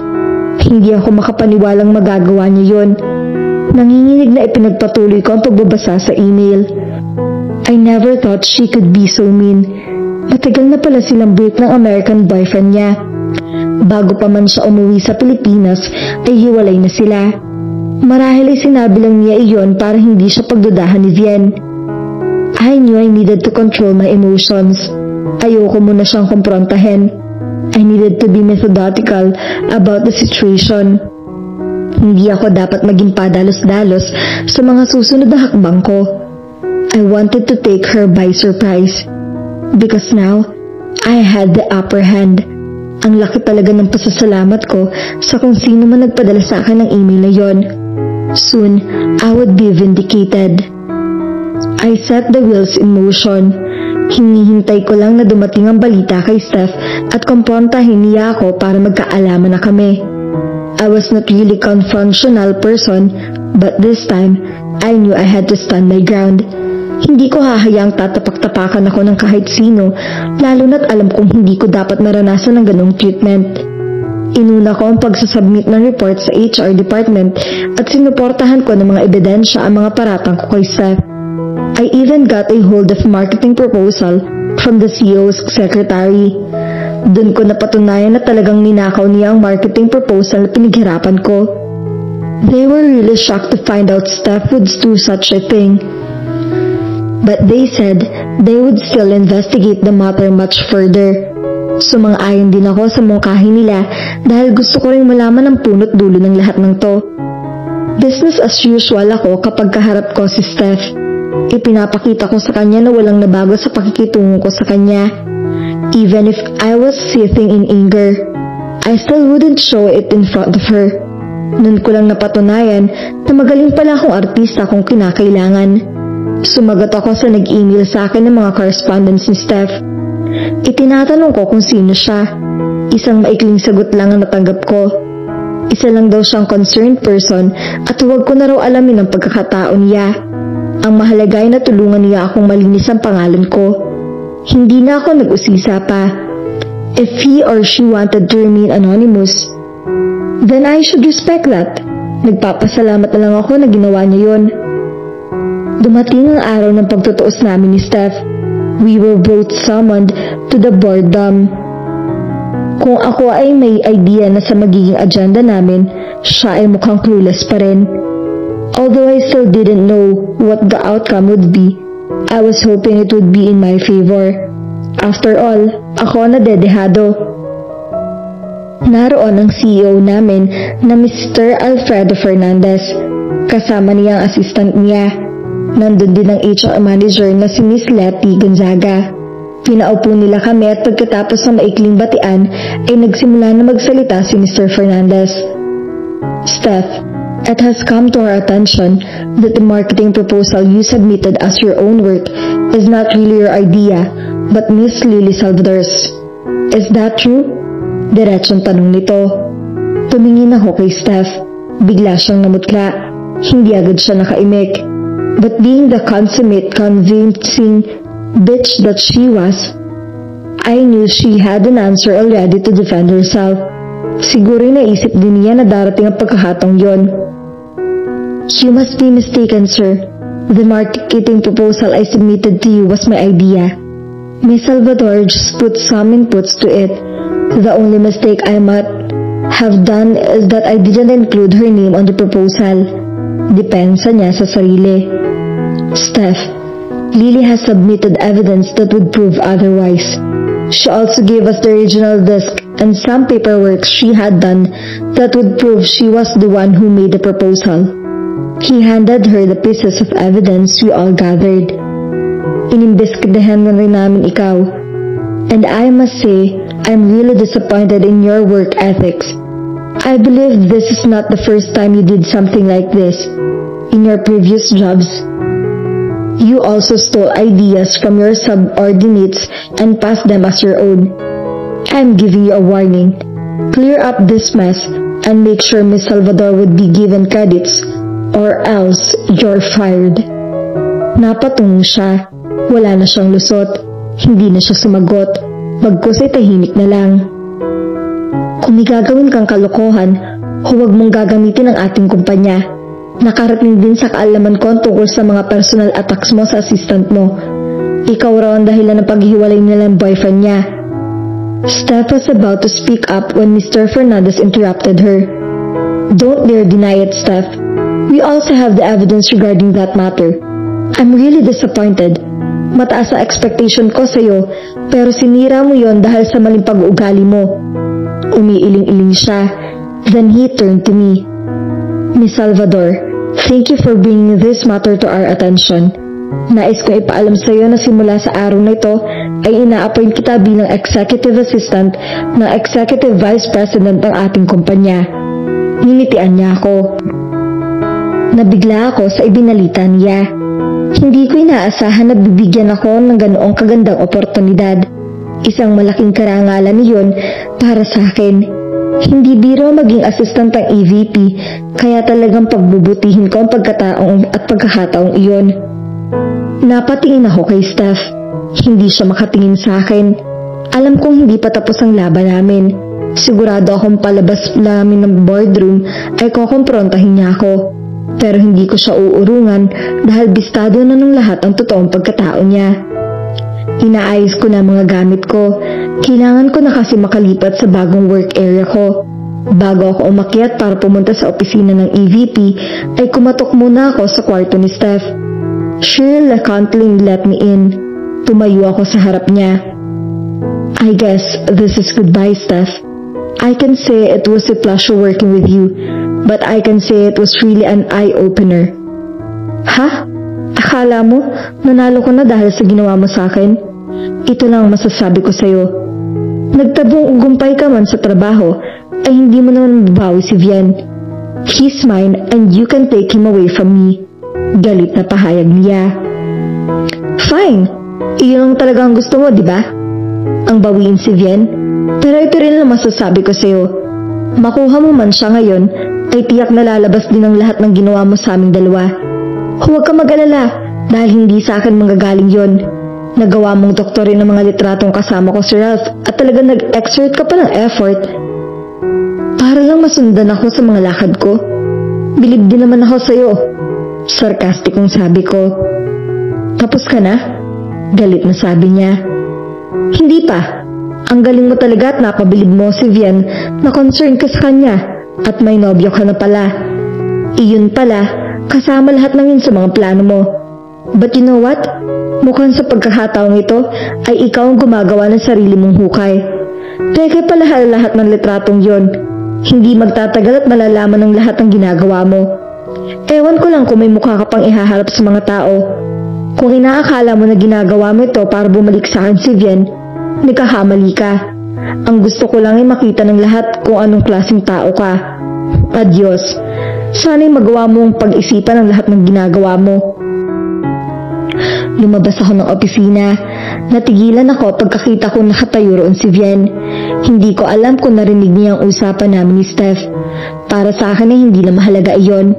Hindi ako makapaniwalang magagawa niya yon. Nanginginig na ipinagpatuloy ko ang pagbabasa sa email. I never thought she could be so mean. Matagal na pala silang break ng American boyfriend niya. Bago pa man siya umuwi sa Pilipinas ay hiwalay na sila. Marahil ay sinabi lang niya iyon para hindi siya pagdudahan ni Vien. I knew I needed to control my emotions. Ayoko muna siyang kumprontahin. I needed to be methodical about the situation. Hindi ako dapat maging padalos-dalos sa mga susunod na hakbang ko. I wanted to take her by surprise. Because now, I had the upper hand. Ang laki talaga ng pasasalamat ko sa kung sino man nagpadala sa akin ng email na yon. Soon, I would be vindicated. I set the wheels in motion. Hinihintay ko lang na dumating ang balita kay Steph at kumprontahin niya ako para magkaalaman na kami. I was not really confrontational person, but this time, I knew I had to stand my ground. Hindi ko hahayaang tatapak-tapakan ako ng kahit sino, lalo na't alam kong hindi ko dapat maranasan ng ganong treatment. Inuna ko ang pagsasubmit ng report sa HR department at sinuportahan ko ng mga ebidensya ang mga paratang ko kay Steph. I even got a hold of marketing proposal from the CEO's secretary. Doon ko napatunayan na talagang ninakaw niya ang marketing proposal na pinaghirapan ko. They were really shocked to find out Steph would do such a thing. But they said they would still investigate the matter much further. Sumang-ayon din ako sa mungkahi nila dahil gusto ko rin malaman ang punot dulo ng lahat ng to. Business as usual ako kapag kaharap ko si Steph. Ipinapakita ko sa kanya na walang nabago sa pakikitungo ko sa kanya. Even if I was seething in anger, I still wouldn't show it in front of her. Nun ko lang napatunayan na magaling pala akong artista kung kinakailangan. Sumagot ako sa nag-email sa akin ng mga correspondence ni Steph. Itinatanong ko kung sino siya. Isang maikling sagot lang ang natanggap ko. Isa lang daw siyang concerned person at huwag ko na raw alamin ang pagkakatao niya. Ang mahalaga ay natulungan niya akong malinis ang pangalan ko. Hindi na ako nag-usisa pa. If he or she wanted to remain anonymous, then I should respect that. Nagpapasalamat na lang ako na ginawa niya yon. Dumating ang araw ng pagtutuos namin ni Steph. We were both summoned to the boardroom. Kung ako ay may idea na sa magiging agenda namin, siya ay mukhang clueless pa rin. Although I still didn't know what the outcome would be, I was hoping it would be in my favor. After all, ako nadedehado. Naroon ang CEO namin na Mr. Alfredo Fernandez. Kasama niya ang assistant niya. Nandun din ang HR manager na si Miss Letty Gonzaga. Pinaupo nila kami at pagkatapos ng maikling batian ay nagsimula na magsalita si Mr. Fernandez. Steph, it has come to our attention that the marketing proposal you submitted as your own work is not really your idea, but Miss Lily Salvador's. Is that true? Diretsong tanong nito. Tumingin ako kay Steph. Bigla siyang namutla. Hindi agad siya nakaimik. But being the consummate, convincing bitch that she was, I knew she had an answer already to defend herself. Siguro naisip din niya na darating ang pagkakataong yon. You must be mistaken, sir. The marketing proposal I submitted to you was my idea. Miss Salvador just put some inputs to it. The only mistake I might have done is that I didn't include her name on the proposal. Depensa niya sa sarili. Steph, Lily has submitted evidence that would prove otherwise. She also gave us the original disc and some paperwork she had done that would prove she was the one who made the proposal. He handed her the pieces of evidence we all gathered. Inimbestigahan na rin namin ikaw. And I must say, I'm really disappointed in your work ethics. I believe this is not the first time you did something like this. In your previous jobs, you also stole ideas from your subordinates and passed them as your own. I'm giving you a warning. Clear up this mess and make sure Miss Salvador would be given credits, or else you're fired. Napatungo siya. Wala na siyang lusot. Hindi na siya sumagot. Bagkus ay tahimik na lang. Kung may gagawin kang kalokohan, huwag mong gagamitin ang ating kumpanya. Nakarating din sa kaalaman ko tungkol sa mga personal attacks mo sa assistant mo. Ikaw raw ang dahilan ng paghiwalay nila ng boyfriend niya. Steph was about to speak up when Mr. Fernandez interrupted her. Don't dare deny it, Steph. We also have the evidence regarding that matter. I'm really disappointed. Mataas ang expectation ko sa'yo, pero sinira mo yon dahil sa maling pag-uugali mo. Umiiling-iling siya. Then he turned to me. Miss Salvador, thank you for bringing this matter to our attention. Nais ko ipaalam sa iyo na simula sa araw na ito ay ina-appoint kita bilang executive assistant ng executive vice president ng ating kumpanya. Ninitian niya ako. Nabigla ako sa ibinalita niya. Hindi ko inaasahan na bibigyan ako ng ganoong kagandang oportunidad. Isang malaking karangalan niyon para sa akin. Hindi biro maging assistant ng EVP, kaya talagang pagbubutihin ko ang pagkataong at pagkakataong iyon. Napatingin ako kay Steph. Hindi siya makatingin sa akin. Alam kong hindi pa tapos ang laban namin. Sigurado akong palabas namin ng boardroom ay kukumprontahin niya ako. Pero hindi ko siya uurungan dahil bistado na ng lahat ang totoong pagkatao niya. Inaayos ko na mga gamit ko. Kailangan ko na kasi makalipat sa bagong work area ko. Bago ako umakyat para pumunta sa opisina ng EVP, ay kumatok muna ako sa kwarto ni Steph. She reluctantly let me in. Tumayo ako sa harap niya. I guess this is goodbye, Steph. I can say it was a pleasure working with you, but I can say it was really an eye-opener. Ha? Akala mo, nanalo ko na dahil sa ginawa mo sa akin? Ito lang ang masasabi ko sa'yo. Nagtabong gumpay ka man sa trabaho, ay hindi mo naman mababawi si Vian. He's mine and you can take him away from me. Galit na pahayag niya. Fine! Iyon lang talaga ang gusto mo, di ba? Ang bawiin si Vian. Pero ito rin ang masasabi ko sa'yo. Makuha mo man siya ngayon, ay tiyak na lalabas din ang lahat ng ginawa mo sa aming dalawa. Huwag ka mag-alala, dahil hindi sa akin manggagaling yon. Nagawa mong doktorin ng mga litratong kasama ko si Ralph at talagang nag-exert ka pa ng effort. Para lang masundan ako sa mga lakad ko. Bilib din naman ako sa'yo. Sarkastikong sabi ko. Tapos ka na? Galit na sabi niya. Hindi pa. Ang galing mo talaga at napabilib mo si Vian na concern ka sa kanya at may nobyo ka na pala. Iyon pala, kasama lahat ng yun sa mga plano mo. But you know what? Mukhang sa pagkakataong ito ay ikaw ang gumagawa ng sarili mong hukay. Teka pala lahat ng litratong yon. Hindi magtatagal at malalaman ng lahat ng ginagawa mo. Ewan ko lang kung may mukha ka pang ihaharap sa mga tao. Kung inaakala mo na ginagawa mo ito para bumalik sa akin si Vian, nagkakamali ka. Ang gusto ko lang ay makita ng lahat kung anong klaseng tao ka. Adios. Sana'y magawa mo ang pag-isipan ng lahat ng ginagawa mo. Lumabas ako ng opisina. Natigilan ako pagkakita ko nakatayo roon si Vian. Hindi ko alam kung narinig niya ang usapan namin ni Steph. Para sa akin ay hindi na mahalaga iyon.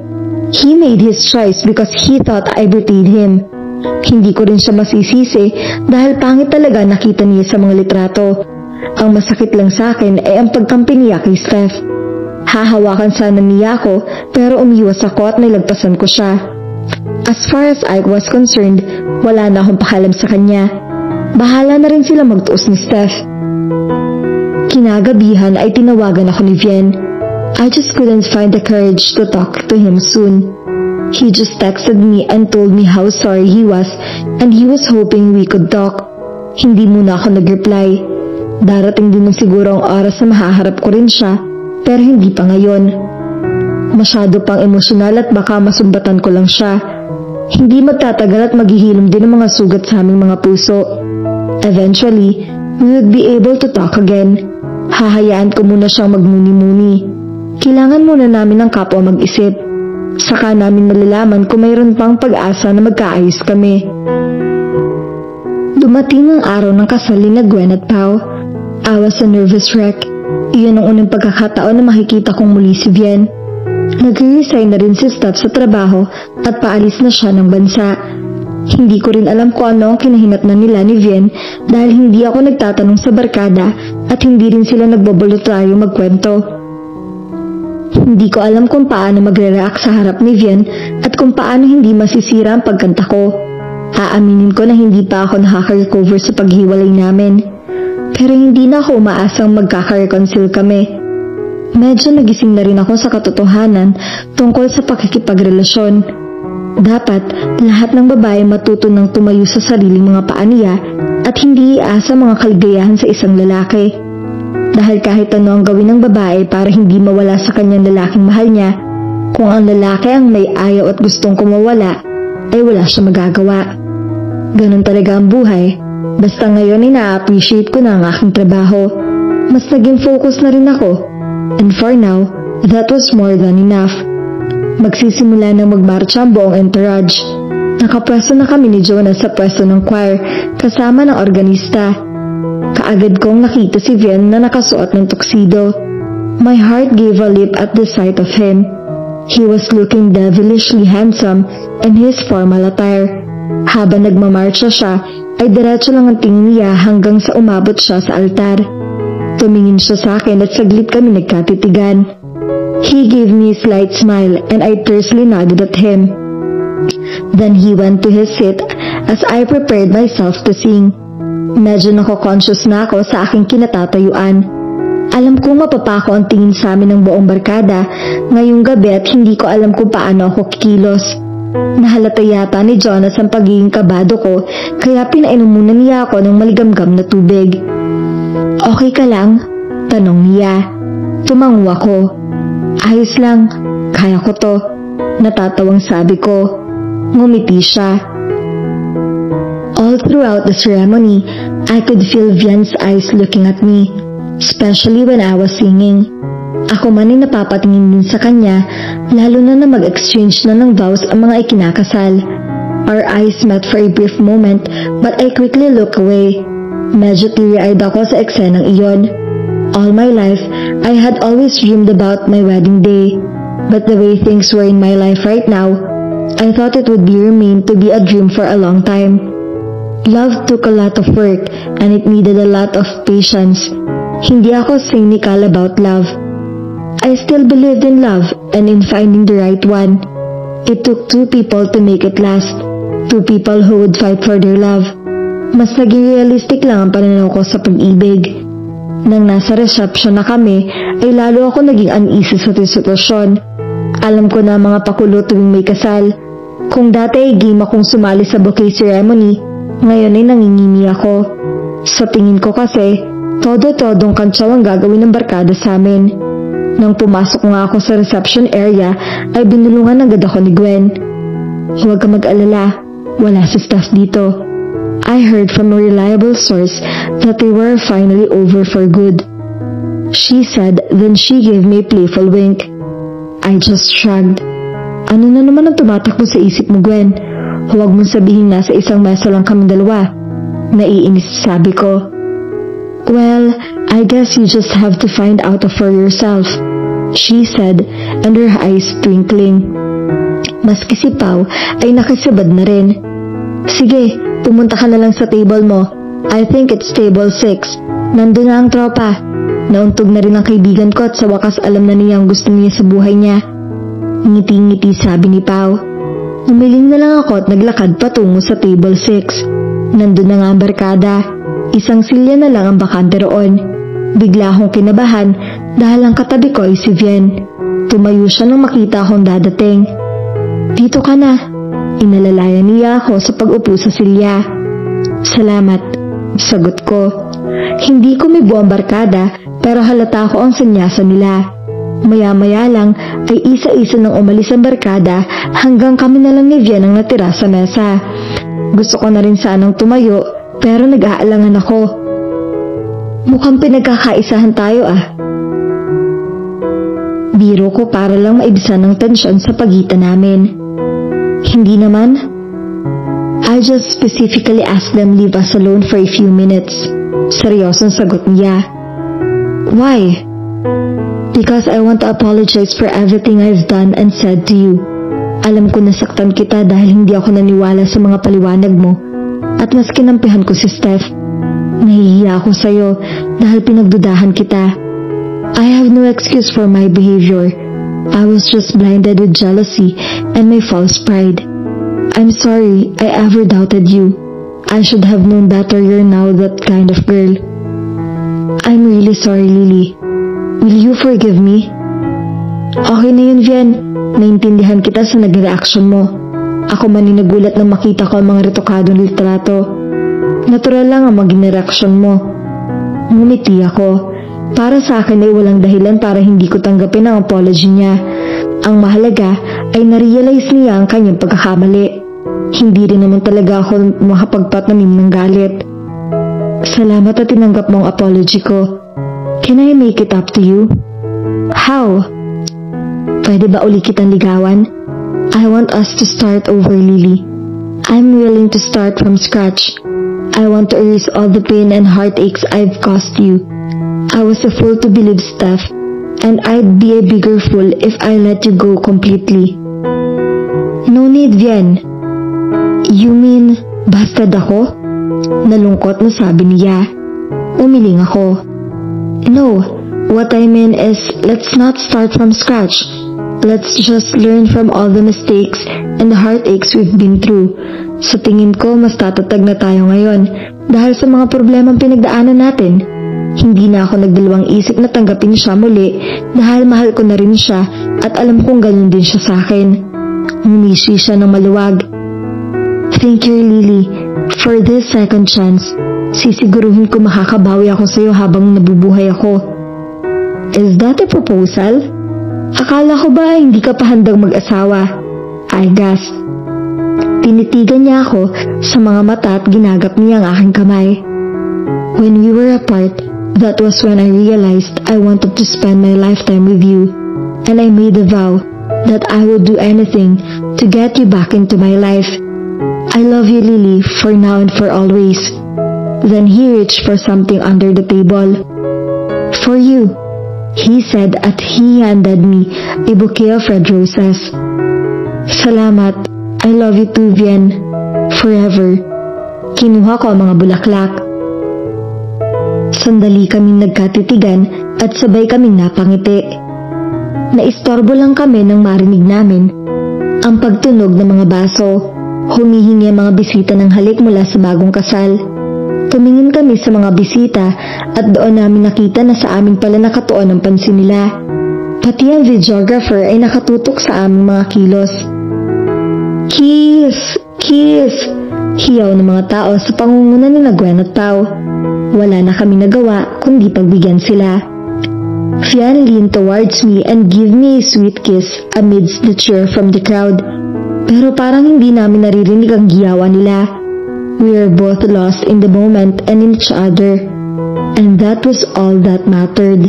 He made his choice because he thought I betrayed him. Hindi ko rin siya masisisi dahil pangit talaga nakita niya sa mga litrato. Ang masakit lang sa akin ay ang pagkampi niya kay Steph. Hahawakan sana niya ako pero umiwas ako at nilagpasan ko siya. As far as I was concerned, wala na akong pakalam sa kanya. Bahala na rin sila magtuos ni Steph. Kinagabihan ay tinawagan ako ni Vian. I just couldn't find the courage to talk to him soon. He just texted me and told me how sorry he was and he was hoping we could talk. Hindi muna ako nag-reply. Darating din siguro ang oras na mahaharap ko rin siya, pero hindi pa ngayon. Masyado pang emosyonal at baka masumbatan ko lang siya. Hindi magtatagal at maghihilom din ang mga sugat sa aming mga puso. Eventually, we would be able to talk again. Hahayaan ko muna siyang magmuni-muni. Kailangan muna namin ng kapwa mag-isip. Saka namin malalaman kung mayroon pang pag-asa na magkaayos kami. Dumating ang araw ng kasal ni Gwen at Pao. I was a nervous wreck. Iyon ang unang pagkakataon na makikita kong muli si Vian. Nag-resign na rin si Steph sa trabaho at paalis na siya ng bansa. Hindi ko rin alam kung ano ang kinahinatnan nila ni Vien dahil hindi ako nagtatanong sa barkada at hindi rin sila nagboboluntaryo magkwento. Hindi ko alam kung paano magre-react sa harap ni Vien at kung paano hindi masisira ang pagkanta ko. Aaminin ko na hindi pa ako nakaka-recover sa paghiwalay namin. Pero hindi na ako umaasang magkaka-reconcile kami. Medyo nagising na rin ako sa katotohanan tungkol sa pakikipagrelasyon. Dapat lahat ng babae matuto ng tumayo sa sariling mga paa niya at hindi iasa mga kaligayahan sa isang lalaki. Dahil kahit ano ang gawin ng babae para hindi mawala sa kanyang lalaking mahal niya, kung ang lalaki ang may ayaw at gustong kumawala, ay wala siya magagawa. Ganun talaga ang buhay. Basta ngayon ay na-appreciate ko na ang aking trabaho. Mas naging focus na rin ako. And for now, that was more than enough. Magsisimula na magmarcha ang buong entourage. Nakapwesto na kami ni Jonas sa pwesto ng choir kasama ng organista. Kaagad kong nakita si Vien na nakasuot ng tuxedo. My heart gave a leap at the sight of him. He was looking devilishly handsome in his formal attire. Habang nagmamarcha siya, ay diretso lang ang tingin niya hanggang sa umabot siya sa altar. Tumingin siya sa akin at saglit kami nagkatitigan. He gave me a slight smile and I tersely nodded at him. Then he went to his seat as I prepared myself to sing. Medyo nako-conscious na ako sa aking kinatatayuan. Alam kong mapapako ang tingin sa amin ng buong barkada ngayong gabi at hindi ko alam kung paano ako kikilos. Nahalata yata ni Jonas ang pagiging kabado ko kaya pinainom muna niya ako ng maligamgam na tubig. Okay ka lang? Tanong niya. Tumango ako. Ayos lang, kaya ko to. Natatawang sabi ko. Ngumiti siya. All throughout the ceremony, I could feel Vien's eyes looking at me, especially when I was singing. Ako man ay napapatingin din sa kanya, lalo na mag-exchange na ng vows ang mga ikinakasal. Our eyes met for a brief moment, but I quickly looked away. Medyo teary-eyed ako sa eksenang iyon. All my life, I had always dreamed about my wedding day. But the way things were in my life right now, I thought it would remain to be a dream for a long time. Love took a lot of work and it needed a lot of patience. Hindi ako cynical about love. I still believed in love and in finding the right one. It took two people to make it last. Two people who would fight for their love. Mas naging realistic lang ang pananaw ko sa pag-ibig. Nang nasa reception na kami, ay lalo ako naging uneasy sa sitwasyon. Alam ko na mga pakulo tuwing may kasal. Kung dati ay game akong sumali sa bouquet ceremony, ngayon ay nangingimi ako. Sa tingin ko kasi, todo-todong kantsaw ang gagawin ng barkada sa amin. Nang pumasok nga ako sa reception area, ay binulungan agad ako ni Gwen. Huwag ka mag-alala, wala si Steph dito. I heard from a reliable source that they were finally over for good. She said, then she gave me a playful wink. I just shrugged. Ano na naman ang tumatakbo sa isip mo, Gwen? Huwag mong sabihin na sa isang mesa lang kami dalawa. Naiinis sabi ko. Well, I guess you just have to find out for yourself, she said, and her eyes twinkling. Maski si Pao ay nakisabad na rin. Sige, pumunta ka na lang sa table mo. I think it's table 6. Nandun na ang tropa. Nauntog na rin ang kaibigan ko at sa wakas alam na niya ang gusto niya sa buhay niya. Ngiti-ngiti sabi ni Pao. Umiling na lang ako at naglakad patungo sa table 6. Nandun na nga ang barkada. Isang silya na lang ang bakante roon. Bigla akong kinabahan dahil ang katabi ko ay si Vien. Tumayo siya nang makita akong dadating. Dito ka na. Inalalayan niya ako sa pag-upo sa silya. Salamat, sagot ko. Hindi ko may buong barkada pero halata ko ang sanyasa nila. Maya-maya lang ay isa-isa nang umalis ang barkada hanggang kami na lang ni Vien ang natira sa mesa. Gusto ko na rin sanang tumayo pero nag-aalangan ako. Mukhang pinagkakaisahan tayo ah. Biro ko para lang maibsan ng tensyon sa pagitan namin. Hindi naman. I just specifically asked them leave us alone for a few minutes. Seryosong sagot niya. Why? Because I want to apologize for everything I've done and said to you. Alam ko nasaktan kita dahil hindi ako naniwala sa mga paliwanag mo. At mas kinampihan ko si Steph. Nahihiya ako sa'yo dahil pinagdudahan kita. I have no excuse for my behavior. I was just blinded with jealousy and my false pride. I'm sorry I ever doubted you. I should have known better you're now that kind of girl. I'm really sorry, Lily. Will you forgive me? Okay na yun, Vian. Naintindihan kita sa naging reaksyon mo. Ako man nagulat nang makita ko ang mga retokadong litrato. Natural lang ang maging reaksyon mo. Ngumiti ako. Para sa akin ay walang dahilan para hindi ko tanggapin ang apology niya. Ang mahalaga ay narealize niya ang kanyang pagkakamali. Hindi rin naman talaga ako makapagpatanim ng galit. Salamat at tinanggap mo ang apology ko. Can I make it up to you? How? Pwede ba uli kitang ligawan? I want us to start over, Lily. I'm willing to start from scratch. I want to erase all the pain and heartaches I've caused you. I was a fool to believe Steph, and I'd be a bigger fool if I let you go completely. No need, Vian. You mean, bastard ako? Nalungkot na sabi niya. Umiling ako. No, what I mean is, let's not start from scratch. Let's just learn from all the mistakes and the heartaches we've been through. Sa tingin ko, mas tatatag na tayo ngayon dahil sa mga problemang pinagdaanan natin. Hindi na ako nagdalawang isip na tanggapin siya muli dahil mahal ko na rin siya at alam kong ganun din siya sa akin. Ngumisi siya ng maluwag. Thank you, Lily, for this second chance. Sisiguruhin ko makakabawi ako sa'yo habang nabubuhay ako. Is that a proposal? Akala ko ba hindi ka pa handang mag-asawa? I gasped. Tinitigan niya ako sa mga mata at ginagap niya ang aking kamay. When we were apart, that was when I realized I wanted to spend my lifetime with you. And I made a vow that I would do anything to get you back into my life. I love you, Lily, for now and for always. Then he reached for something under the table. For you, he said at he handed me a bouquet of red roses. Salamat. I love you too, Vian. Forever. Kinuha ko ang mga bulaklak. Sandali kaming nagkatitigan at sabay kaming napangiti. Naistorbo lang kami nang marinig namin ang pagtunog ng mga baso. Humihingi ang mga bisita ng halik mula sa bagong kasal. Tumingin kami sa mga bisita at doon namin nakita na sa amin pala nakatuon ang pansin nila. Pati ang videographer ay nakatutok sa aming mga kilos. Kiss! Kiss! Hiyaw ng mga tao sa pangunguna ni Gwen at Pao. Wala na kami nagawa kundi pagbigyan sila. Vian leaned towards me and gave me a sweet kiss amidst the cheer from the crowd. Pero parang hindi namin naririnig ang giyawa nila. We were both lost in the moment and in each other. And that was all that mattered.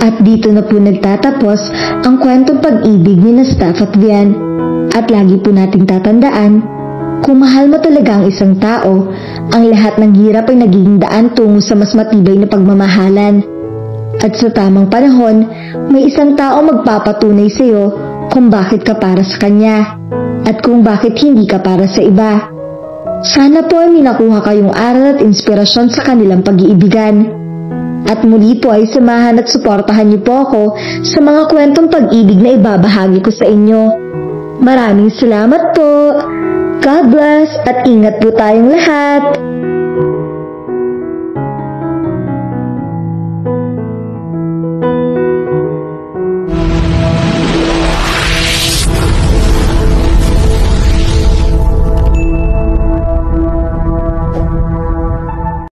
At dito na po nagtatapos ang kwentong pag-ibig ni Steph at Vian. At lagi po nating tatandaan, kung mahal mo talaga ang isang tao, ang lahat ng hirap ay nagiging daan tungo sa mas matibay na pagmamahalan. At sa tamang panahon, may isang tao magpapatunay sa iyo kung bakit ka para sa kanya at kung bakit hindi ka para sa iba. Sana po ay minakuha kayong aral at inspirasyon sa kanilang pag-iibigan. At muli po ay samahan at suportahan niyo po ako sa mga kwentong pag-ibig na ibabahagi ko sa inyo. Maraming salamat po! God bless at ingat po tayong lahat!